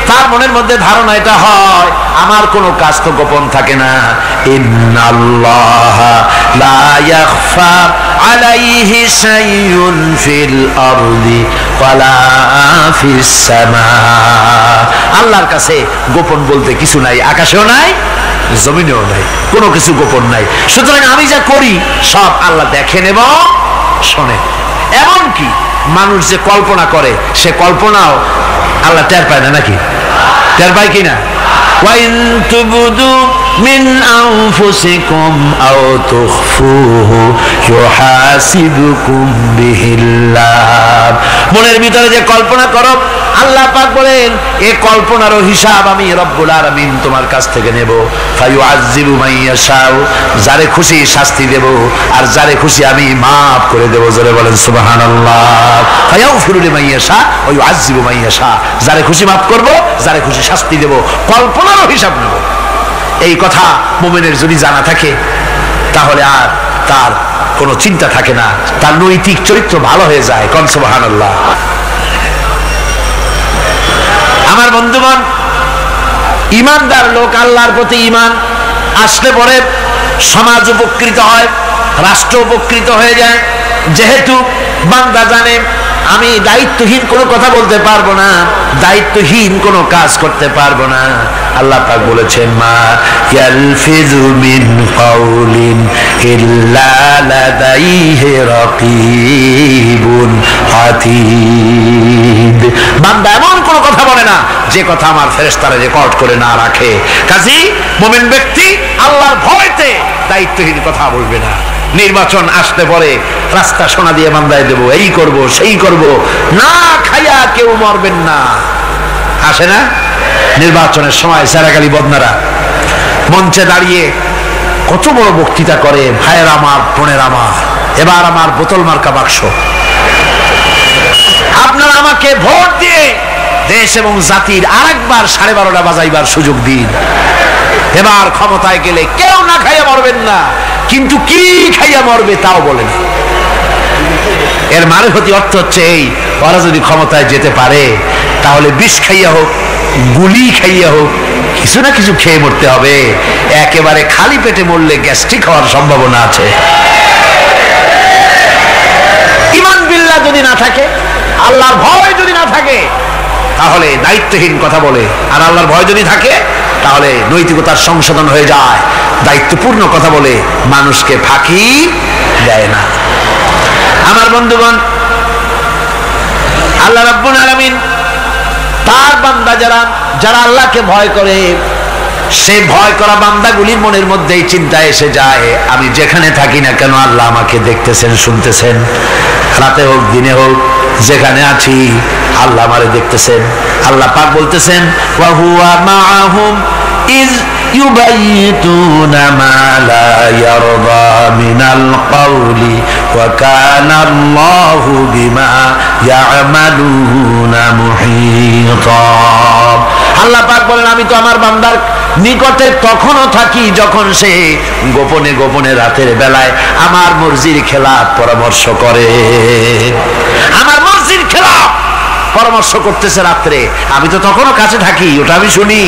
তার মনের মধ্যে ধারণা এটা হয়, আমার কোনো কাজ তো গোপন থাকে না। ইন্নাল্লাহা লা ইয়াখফা আলাইহি শাইউন ফিল আরদি ওয়ালা ফিস সামা। আল্লাহর কাছে গোপন বলতে কিছু নাই, আকাশেও নাই, জমিনেও নাই, কোনো কিছু গোপন নাই। সুতরাং আমি যা করি সব আল্লাহ দেখেন এবং শোনেন। এমনকি মানুষ যে কল্পনা করে, সে কল্পনাও আল্লাহ টের পায় না, নাকি? টের পায় কিনা? ওয়াইন তুবদু মিন আনফুসিকুম আও তুখফুহু ইউহাসিবুকুম বিহিল্লাহ। মনের ভিতরে যে কল্পনা করো, আল্লাহ পাক বলেন এই কল্পনারও হিসাব আমি রব্বুল আলামিন তোমার কাছ থেকে নেব। ফায়ুআযযিবু মান ইয়াশাউ, যারে খুশি শাস্তি দেব, আর যারে খুশি আমি মাফ করে দেব। জোরে বলেন সুবহানাল্লাহ। ফায়াগফিরু লিমান ইয়াশা ওয়া ইউআযযিবু মান ইয়াশা, যারে খুশি মাফ করব, যারে খুশি শাস্তি দেব, কল্পনারও হিসাব নেব। এই কথা মুমিনের যদি জানা থাকে, তাহলে আর তার কোনো চিন্তা থাকে না, তার নৈতিক চরিত্র ভালো হয়ে যায়। কোন সুবহানাল্লাহ। আমার বন্ধুগণ, ঈমানদার লোক, আল্লাহর প্রতি ঈমান আসলে পরে সমাজ উপকৃত হয়, রাষ্ট্র উপকৃত হয়ে যায়। যেহেতু বান্দা জানে আমি দায়িত্বহীন কোনো কথা বলতে পারবো না, দায়িত্বহীন কোনো কাজ করতে পারবো না। আল্লাহ পাক বলেছেন, মা ইয়ালফিযু মিন কাউলিন ইল্লা লাদাইহি রাকীবুন আতীদ। বান্দা এমন কোনো কথা বলে না যে কথা আমার ফেরেশতারা রেকর্ড করে না রাখে। কাজেই মুমিন ব্যক্তি আল্লাহর ভয়তে দায়িত্বহীন কথা বলবে না। নির্বাচন আসতে পরে রাস্তা সোনা দিয়ে বান্দায় দেব, এই করব সেই করব, না খাইয়া কেউ মরবেন না। আসে না নির্বাচনের সময় সেরাগালি বদনারা মঞ্চে দাঁড়িয়ে কত বড় বক্তৃতা করে, ভাইয়ের আমার, বোনের আমার, এবার আমার বোতল মার্কা বাক্স, আপনারা আমাকে ভোট দিয়ে দেশ এবং জাতির আরেকবার 12:30 বাজাইবার সুযোগ দিন। এবার ক্ষমতায় গেলে কেউ না খাইয়া মরবেন না, কিন্তু কি খাইয়া মরবে তাও বলেন। এর মানে হতে অর্থ হচ্ছে এই, ওরা যদি ক্ষমতায় যেতে পারে তাহলে বিষ খাইয়া হোক, গুলি খাইয়া হোক, কিছু না কিছু খেয়ে মরতে হবে। একেবারে খালি পেটে মরলে গ্যাস্ট্রিক হওয়ার সম্ভাবনা আছে। ঈমান বিল্লাহ যদি না থাকে, আল্লাহর ভয় যদি না থাকে, তাহলে দায়িত্বহীন কথা বলে। আর আল্লাহর ভয় যদি থাকে, তাহলে নৈতিকতার সংশোধন হয়ে যায়। দায়িত্বপূর্ণ কথা বলে মানুষকে ফাঁকি দেয় না। আমার বন্ধুগণ, আল্লাহ রাব্বুল আলামিন তার বান্দা যারা আল্লাহকে ভয় করে, সেই ভয় করা বান্দাগুলির মনের মধ্যে এই চিন্তা এসে যায়, আমি যেখানে থাকি না কেন আল্লাহ আমাকে দেখতেছেন, শুনতেছেন। রাতে হোক দিনে হোক যেখানে আছি আল্লাহ আমারে দেখতেছেন। আল্লাহ পাক বলতেছেন, ওয়া হুয়া মাআহুম ইয ইউবাইতুনা মা লা ইয়ারদা মিনাল কওলি ওয়া কানা আল্লাহু বিমা ইয়ামালুনা মুহীতা। আল্লাহ পাক বলেন, আমি তো আমার বান্দার নিকটে তখনও থাকি যখন সে গোপনে গোপনে রাতের বেলায় আমার মর্জির খেলাফ পরামর্শ করে। আমার মর্জির খেলাফ পরামর্শ করতেছে রাত্রে, আমি তো তখনও কাছে থাকি, ওটা আমি শুনি।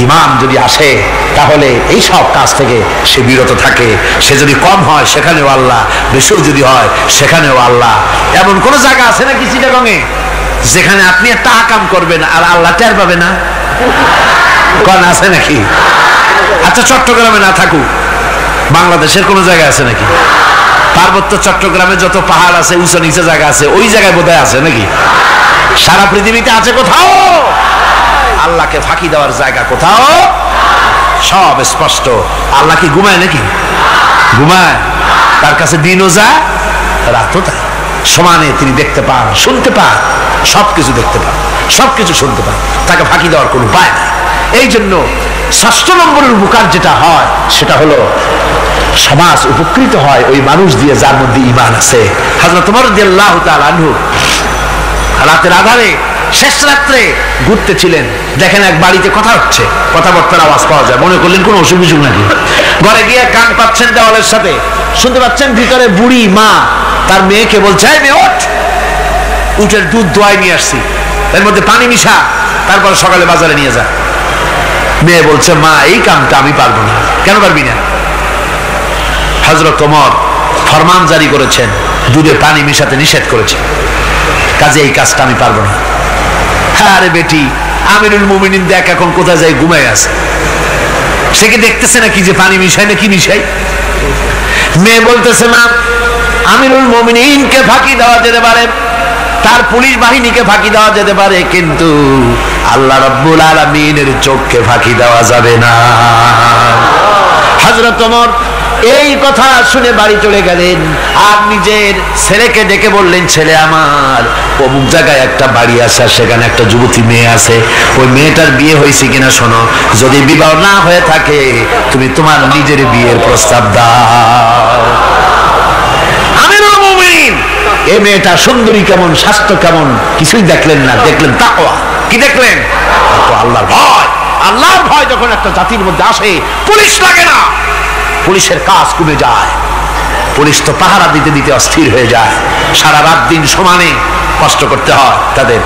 ইমাম যদি আসে তাহলে এই সব কাজ থেকে সে বিরত থাকে। সে যদি কম হয় সেখানেও আল্লাহ, বেশিও যদি হয় সেখানেও আল্লাহ। এমন কোন জায়গা আছে নাকি চিটাগংয়ে যেখানে আপনি একটা আকাম করবেন আর আল্লাহ টের পাবে না? কোন আছে নাকি? আচ্ছা, চট্টগ্রামে না থাকুক, বাংলাদেশের কোন জায়গা আছে নাকি? পার্বত্য চট্টগ্রামে যত পাহাড় আছে, উঁচু নিচে জায়গা আছে, ওই জায়গায় বোধহয় আছে নাকি? সারা পৃথিবীতে আছে কোথাও? আল্লাহকে ফাঁকি দেওয়ার জায়গা কোথাও? সব স্পষ্ট। আল্লাহ কি ঘুমায় নাকি? ঘুমায়? তার কাছে দিনও যায় রাতও তাই। সমানে তিনি দেখতে পান, শুনতে পান, সবকিছু দেখতে পান, সবকিছু শুনতে পান। তাকে ফাঁকি দেওয়ার কোনো উপায় নাই। এই জন্য ৬ষ্ঠ নম্বরের উপকার যেটা হয় সেটা হলো সমাজ উপকৃত হয় ওই মানুষ দিয়ে যার মধ্যে ঈমান আছে। হযরত ওমর রাদিয়াল্লাহু তাআলা আনহু রাতের আধারে শেষ রাত্রে ঘুরতেছিলেন, দেখেন এক বাড়িতে কথা হচ্ছে, কথাবার্তার আওয়াজ পাওয়া যায়। মনে করলেন কোনো অসুখ বিসুখ নাকি। ঘরে গিয়ে কান পাচ্ছেন দেওয়ালের সাথে, শুনতে পাচ্ছেন ভিতরে বুড়ি মা তার মেয়েকে বলছে, এই মেয়ে ওঠ, উটের দুধ দোয়াই নিয়ে আসছি, এর মধ্যে পানি মিশা, তারপর সকালে বাজারে নিয়ে যা। মেয়ে বলছে, মা এই কামটা আমি পারবো না। কেন পারবি না? হযরত ওমর ফরমান জারি করেছেন, দুধে পানি মিশাতে নিষেধ করেছেন, কাজে এই কাজটা আমি পারবো না। আরে বেটি, আমিরুল মুমিনিন দেখ এখন কোথায় যায়, ঘুমায় আছে। সে কি দেখতেছে নাকি যে পানি মিশাই না কি মিশাই? মেয়ে বলতেছে, না, আমিরুল মুমিনিনকে ফাঁকি দেওয়া যেতে পারে, তার পুলিশ বাহিনীকে ফাঁকি দেওয়া যেতে পারে, কিন্তু আল্লাহ রাব্বুল আলামিনের চোখকে ফাঁকি দেওয়া যাবে না। হযরত ওমর এই কথা শুনে বাড়ি চলে গেলেন আর নিজের ছেলেকে ডেকে বললেন, ছেলে আমার, অমুক জায়গায় একটা বাড়ি আছে, সেখানে একটা যুবতী মেয়ে আছে, ওই মেয়েটার বিয়ে হয়েছে কিনা শোনো, যদি বিবাহ না হয়ে থাকে তুমি তোমার নিজের বিয়ের প্রস্তাব দাও। আমিরুল মুমিনিন এই মেয়েটা সুন্দরী কেমন, স্বাস্থ্য কেমন কিছুই দেখলেন না, দেখলেন তাকওয়া। কি দেখলেন? আল্লাহর ভয়। আল্লাহর ভয় যখন একটা জাতির মধ্যে আসে, পুলিশ লাগে না, পুলিশের কাজ কমে যায়। পুলিশ তো পাহারা দিতে দিতে অস্থির হয়ে যায়, সারা রাত দিন সমানে কষ্ট করতে হয় তাদের।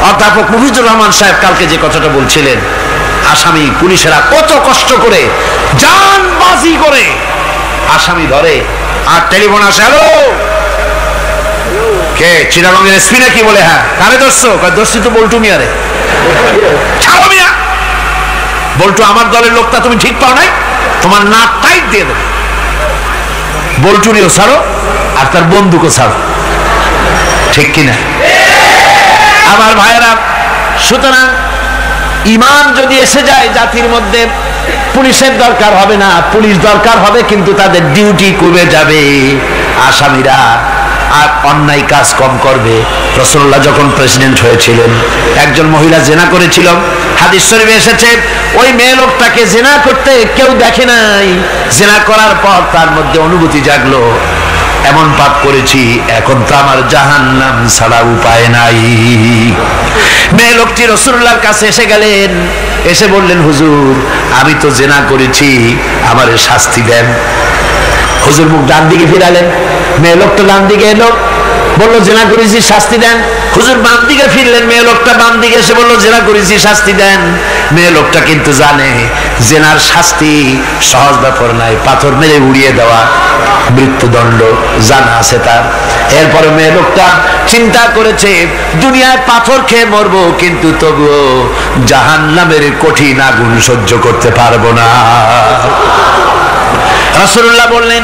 অধ্যাপক মুফিজুর রহমান সাহেব কালকে যে কথাটা বলছিলেন, আসামি পুলিশেরা কত কষ্ট করে জানবাজি করে আসামি ধরে, আর টেলিফোন আসে, হ্যালো কে, চিটাগংয়ের এসপি নাকি? বলে, হ্যাঁ। কারে ধরছো? ধরছি তো বল্টু মিয়ারে। ছাড়ো মিয়া, বল্টু আমার দলের লোকটা তুমি ঠিক পাও নাই, তোমার নাক টাইট দিয়ে দেবে। বল্টুরিও ছাড়ো আর তার বন্দুকও ছাড়ো, ঠিক কিনা? আমার ভাইয়েরা, সুতরাং ঈমান যদি এসে যায় জাতির মধ্যে, পুলিশের দরকার হবে না, পুলিশ দরকার হবে কিন্তু তাদের ডিউটি কমে যাবে। আসামিরা আর অন্যায় কাজ কম করবে। রাসূলুল্লাহ যখন প্রেসিডেন্ট হয়েছিলেন, একজন মহিলা জিনা করেছিল, হাদিস শরীফে এসেছে, ওই মেয়ে লোকটাকে জিনা করতে কেউ দেখে নাই। জিনা করার পর তার মধ্যে অনুভূতি জাগলো, এমন পাপ করেছি, এখন তো আমার জাহান্নাম ছাড়া উপায় নাই। মেয়ে লোকটি রাসূলুল্লাহর কাছে এসে গেলেন, এসে বললেন, হুজুর আমি তো জিনা করেছি, আমারে শাস্তি দেন। হুজুর মুখ ডান দিকে ফিরালেন, মেয়ে লোকটা ডান দিকে এলো, বললো জেনা করেছি শাস্তি দেন। হুজুর বাম দিকে ফিরলেন, মেয়ে লোকটা বাম দিকে এসে বললো জেনা করেছি শাস্তি দেন। মেয়ে লোকটা কিন্তু জানে জেনার শাস্তি সহজ ব্যাপার নাই, পাথর মেরে উড়িয়ে দেওয়া, মৃত্যুদণ্ড জানা আছে তার। এরপরে মেয়ে লোকটা চিন্তা করেছে দুনিয়ায় পাথর খেয়ে মরবো, কিন্তু তবুও জাহান্নামের কঠিন আগুন সহ্য করতে পারবো না। রাসূলুল্লাহ বললেন,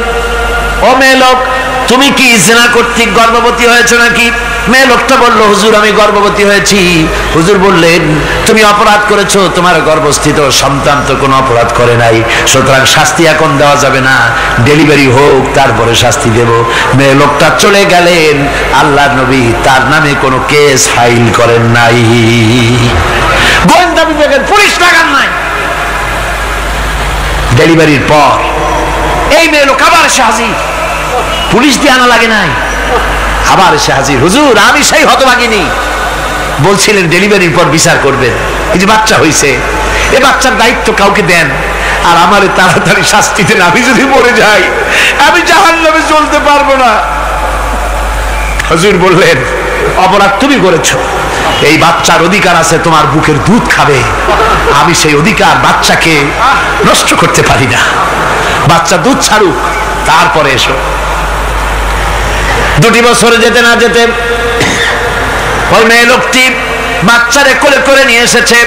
ও মেয়ে লোক, তুমি কি জিনা কর্তৃক গর্ভবতী হয়েছো নাকি? মেয়ে লোকটা বলল, হুজুর আমি গর্ভবতী হয়েছি। হুজুর বললেন, তুমি অপরাধ করেছো, তোমার গর্ভস্থিত সন্তান তো কোনো অপরাধ করে নাই, সুতরাং শাস্তি এখন দেওয়া যাবে না, ডেলিভারি হোক তারপরে শাস্তি দেব। মেয়ে লোকটা চলে গেলেন। আল্লাহর নবী তার নামে কোনো কেস ফাইল করেন নাই, গোয়েন্দা বিভাগের পুলিশ লাগান নাই। ডেলিভারির পর এই মেয়ে লোক আবার এসে হাজির, পুলিশ দিয়ে আনা লাগে নাই, আবার এসে হাজির। হুজুর আমি সেই হতভাগিনী, বলছিলেন ডেলিভারির পর বিচার করবেন, এই যে বাচ্চা হয়েছে, এই বাচ্চার দায়িত্ব কাউকে দেন, আর আমারে তাড়াতাড়ি শাস্তি দেন, আমি যদি মরে যাই আমি জাহান্নামে চলতে পারবো না। হুজুর বললেন, অপরাধ তুমি করেছো, এই বাচ্চার অধিকার আছে তোমার বুকের দুধ খাবে, আমি সেই অধিকার বাচ্চাকে নষ্ট করতে পারি না, বাচ্চা দুধ ছাড়ুক তারপরে এসো। 2 বছরে যেতে না যেতে ওই মেয়ে লোকটি বাচ্চারে কোলে করে নিয়ে এসেছে।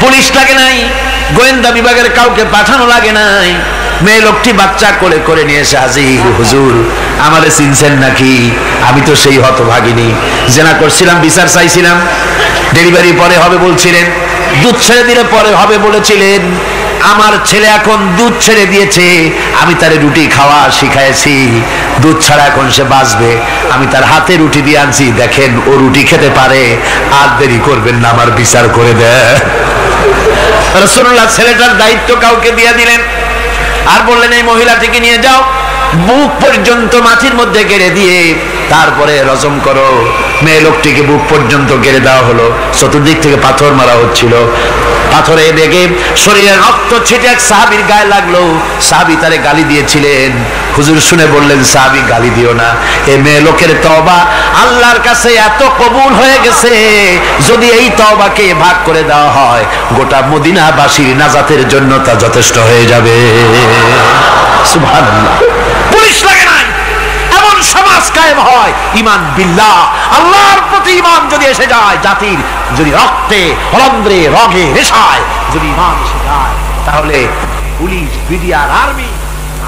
পুলিশ লাগে নাই, গোয়েন্দা বিভাগের কাউকে পাঠানো লাগে নাই, মেয়ে লোকটি বাচ্চা কোলে করে নিয়ে এসে হাজির। হুজুর আমারে চিনছেন নাকি? আমি তো সেই হতভাগিনী, জেনা করছিলাম, বিচার চাইছিলাম, ডেলিভারি পরে হবে বলছিলেন, দুধ ছেড়ে দিলে পরে হবে বলেছিলেন, আমার ছেলে এখন দুধ ছেড়ে দিয়েছে, আমি তারে রুটি খাওয়া শিখাইছি, দুধ ছাড়া এখন সে বাঁচবে, আমি তার হাতে রুটি দিয়ে আনছি, দেখেন ও রুটি খেতে পারে, আর দেরি করবেন না, আমার বিচার করে দেন। রাসূলুল্লাহ ছেলেটার দায়িত্ব কাউকে দিয়ে দিলেন, আর বললেন এই মহিলাটিকে নিয়ে যাও, বুক পর্যন্ত মাটির মধ্যে গেড়ে দিয়ে তারপরে রজম করো। মেয়ে লোকটিকে বুক পর্যন্ত গেড়ে দেওয়া হলো, চতুর্দিক থেকে পাথর মারা হচ্ছিল, পাথরে বেগে শরীরের রক্ত ছিটে এক সাহাবীর গায়ে লাগলো। সাহাবী তারে গালি দিয়েছিলেন, হুজুর শুনে বললেন সাহাবী গালি দিও না, এই মেয়ে লোকের তওবা আল্লাহর কাছে এত কবুল হয়ে গেছে, যদি এই তওবাকে ভাগ করে দেওয়া হয় গোটা মদিনাবাসীর নাজাতের জন্য তা যথেষ্ট হয়ে যাবে। সুবহানাল্লাহ। পুলিশ লাগে নাই, এমন সমাজ কায়েম হয়, ঈমান বিল্লাহ, আল্লাহর প্রতি ঈমান যদি এসে যায়, জাতির যদি রক্তে রন্ধ্রে রগে রেশায় যদি ঈমান এসে যায়, তাহলে পুলিশ বিডিআর আর্মি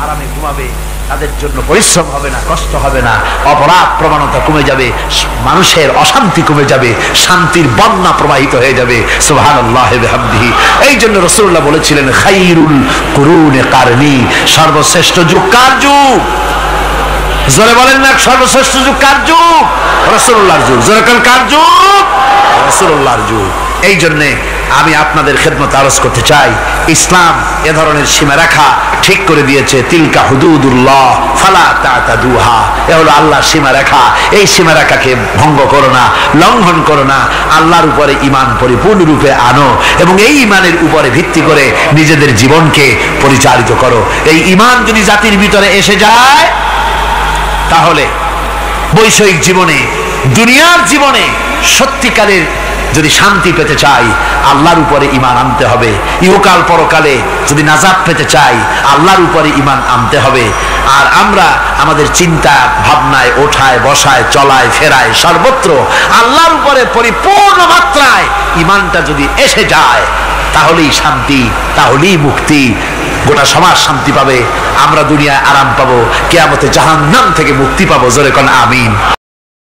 আরামে ঘুমাবে, তাদের জন্য পরিশ্রম হবে না, কষ্ট হবে না, অপরাধ প্রবণতা কমে যাবে, মানুষের অশান্তি কমে যাবে, শান্তির বন্যা প্রবাহিত হয়ে যাবে। সুবহানাল্লাহি ওয়া বিহামদিহি। এই জন্য রাসূলুল্লাহ বলেছিলেন খায়রুল কুরুনে কারনি, সর্বশ্রেষ্ঠ যুগ কার যুগ? জোরে বলেন না, সর্বশ্রেষ্ঠ যুগ কার যুগ? রাসূলুল্লাহর যুগ। জোরে বলেন কার যুগ? রাসূলুল্লাহর যুগ। এই জন্য আমি আপনাদের খেদমত আরজ করতে চাই, ইসলাম এ ধরনের সীমারেখা ঠিক করে দিয়েছে, তিলকা হুদুদুল্লাহ ফালা তাতাদুহা, এ হলো আল্লাহর সীমারেখা, এই সীমারেখাকে ভঙ্গ করো না, লঙ্ঘন করো না, আল্লাহর উপরে ঈমান পরিপূর্ণরূপে আনো এবং এই ঈমানের উপরে ভিত্তি করে নিজেদের জীবনকে পরিচালিত করো। এই ঈমান যদি জাতির ভিতরে এসে যায়, তাহলে বৈষয়িক জীবনে, দুনিয়ার জীবনে সত্যিকারের যদি শান্তি পেতে চাই, আল্লাহর উপরে ঈমান আনতে হবে। ইহকাল পরকালে যদি নাজাত পেতে চাই, আল্লাহর উপরে ঈমান আনতে হবে। আর আমরা আমাদের চিন্তা ভাবনায়, ওঠায় বসায়, চলায় ফেরায়, সর্বত্র আল্লাহর উপরে পরিপূর্ণ মাত্রায় ঈমানটা যদি এসে যায়, তাহলেই শান্তি, তাহলেই মুক্তি, গোটা সমাজ শান্তি পাবে, আমরা দুনিয়ায় আরাম পাবো, কিয়ামতে জাহান্নাম থেকে মুক্তি পাবো। জোরে কোন আমিন।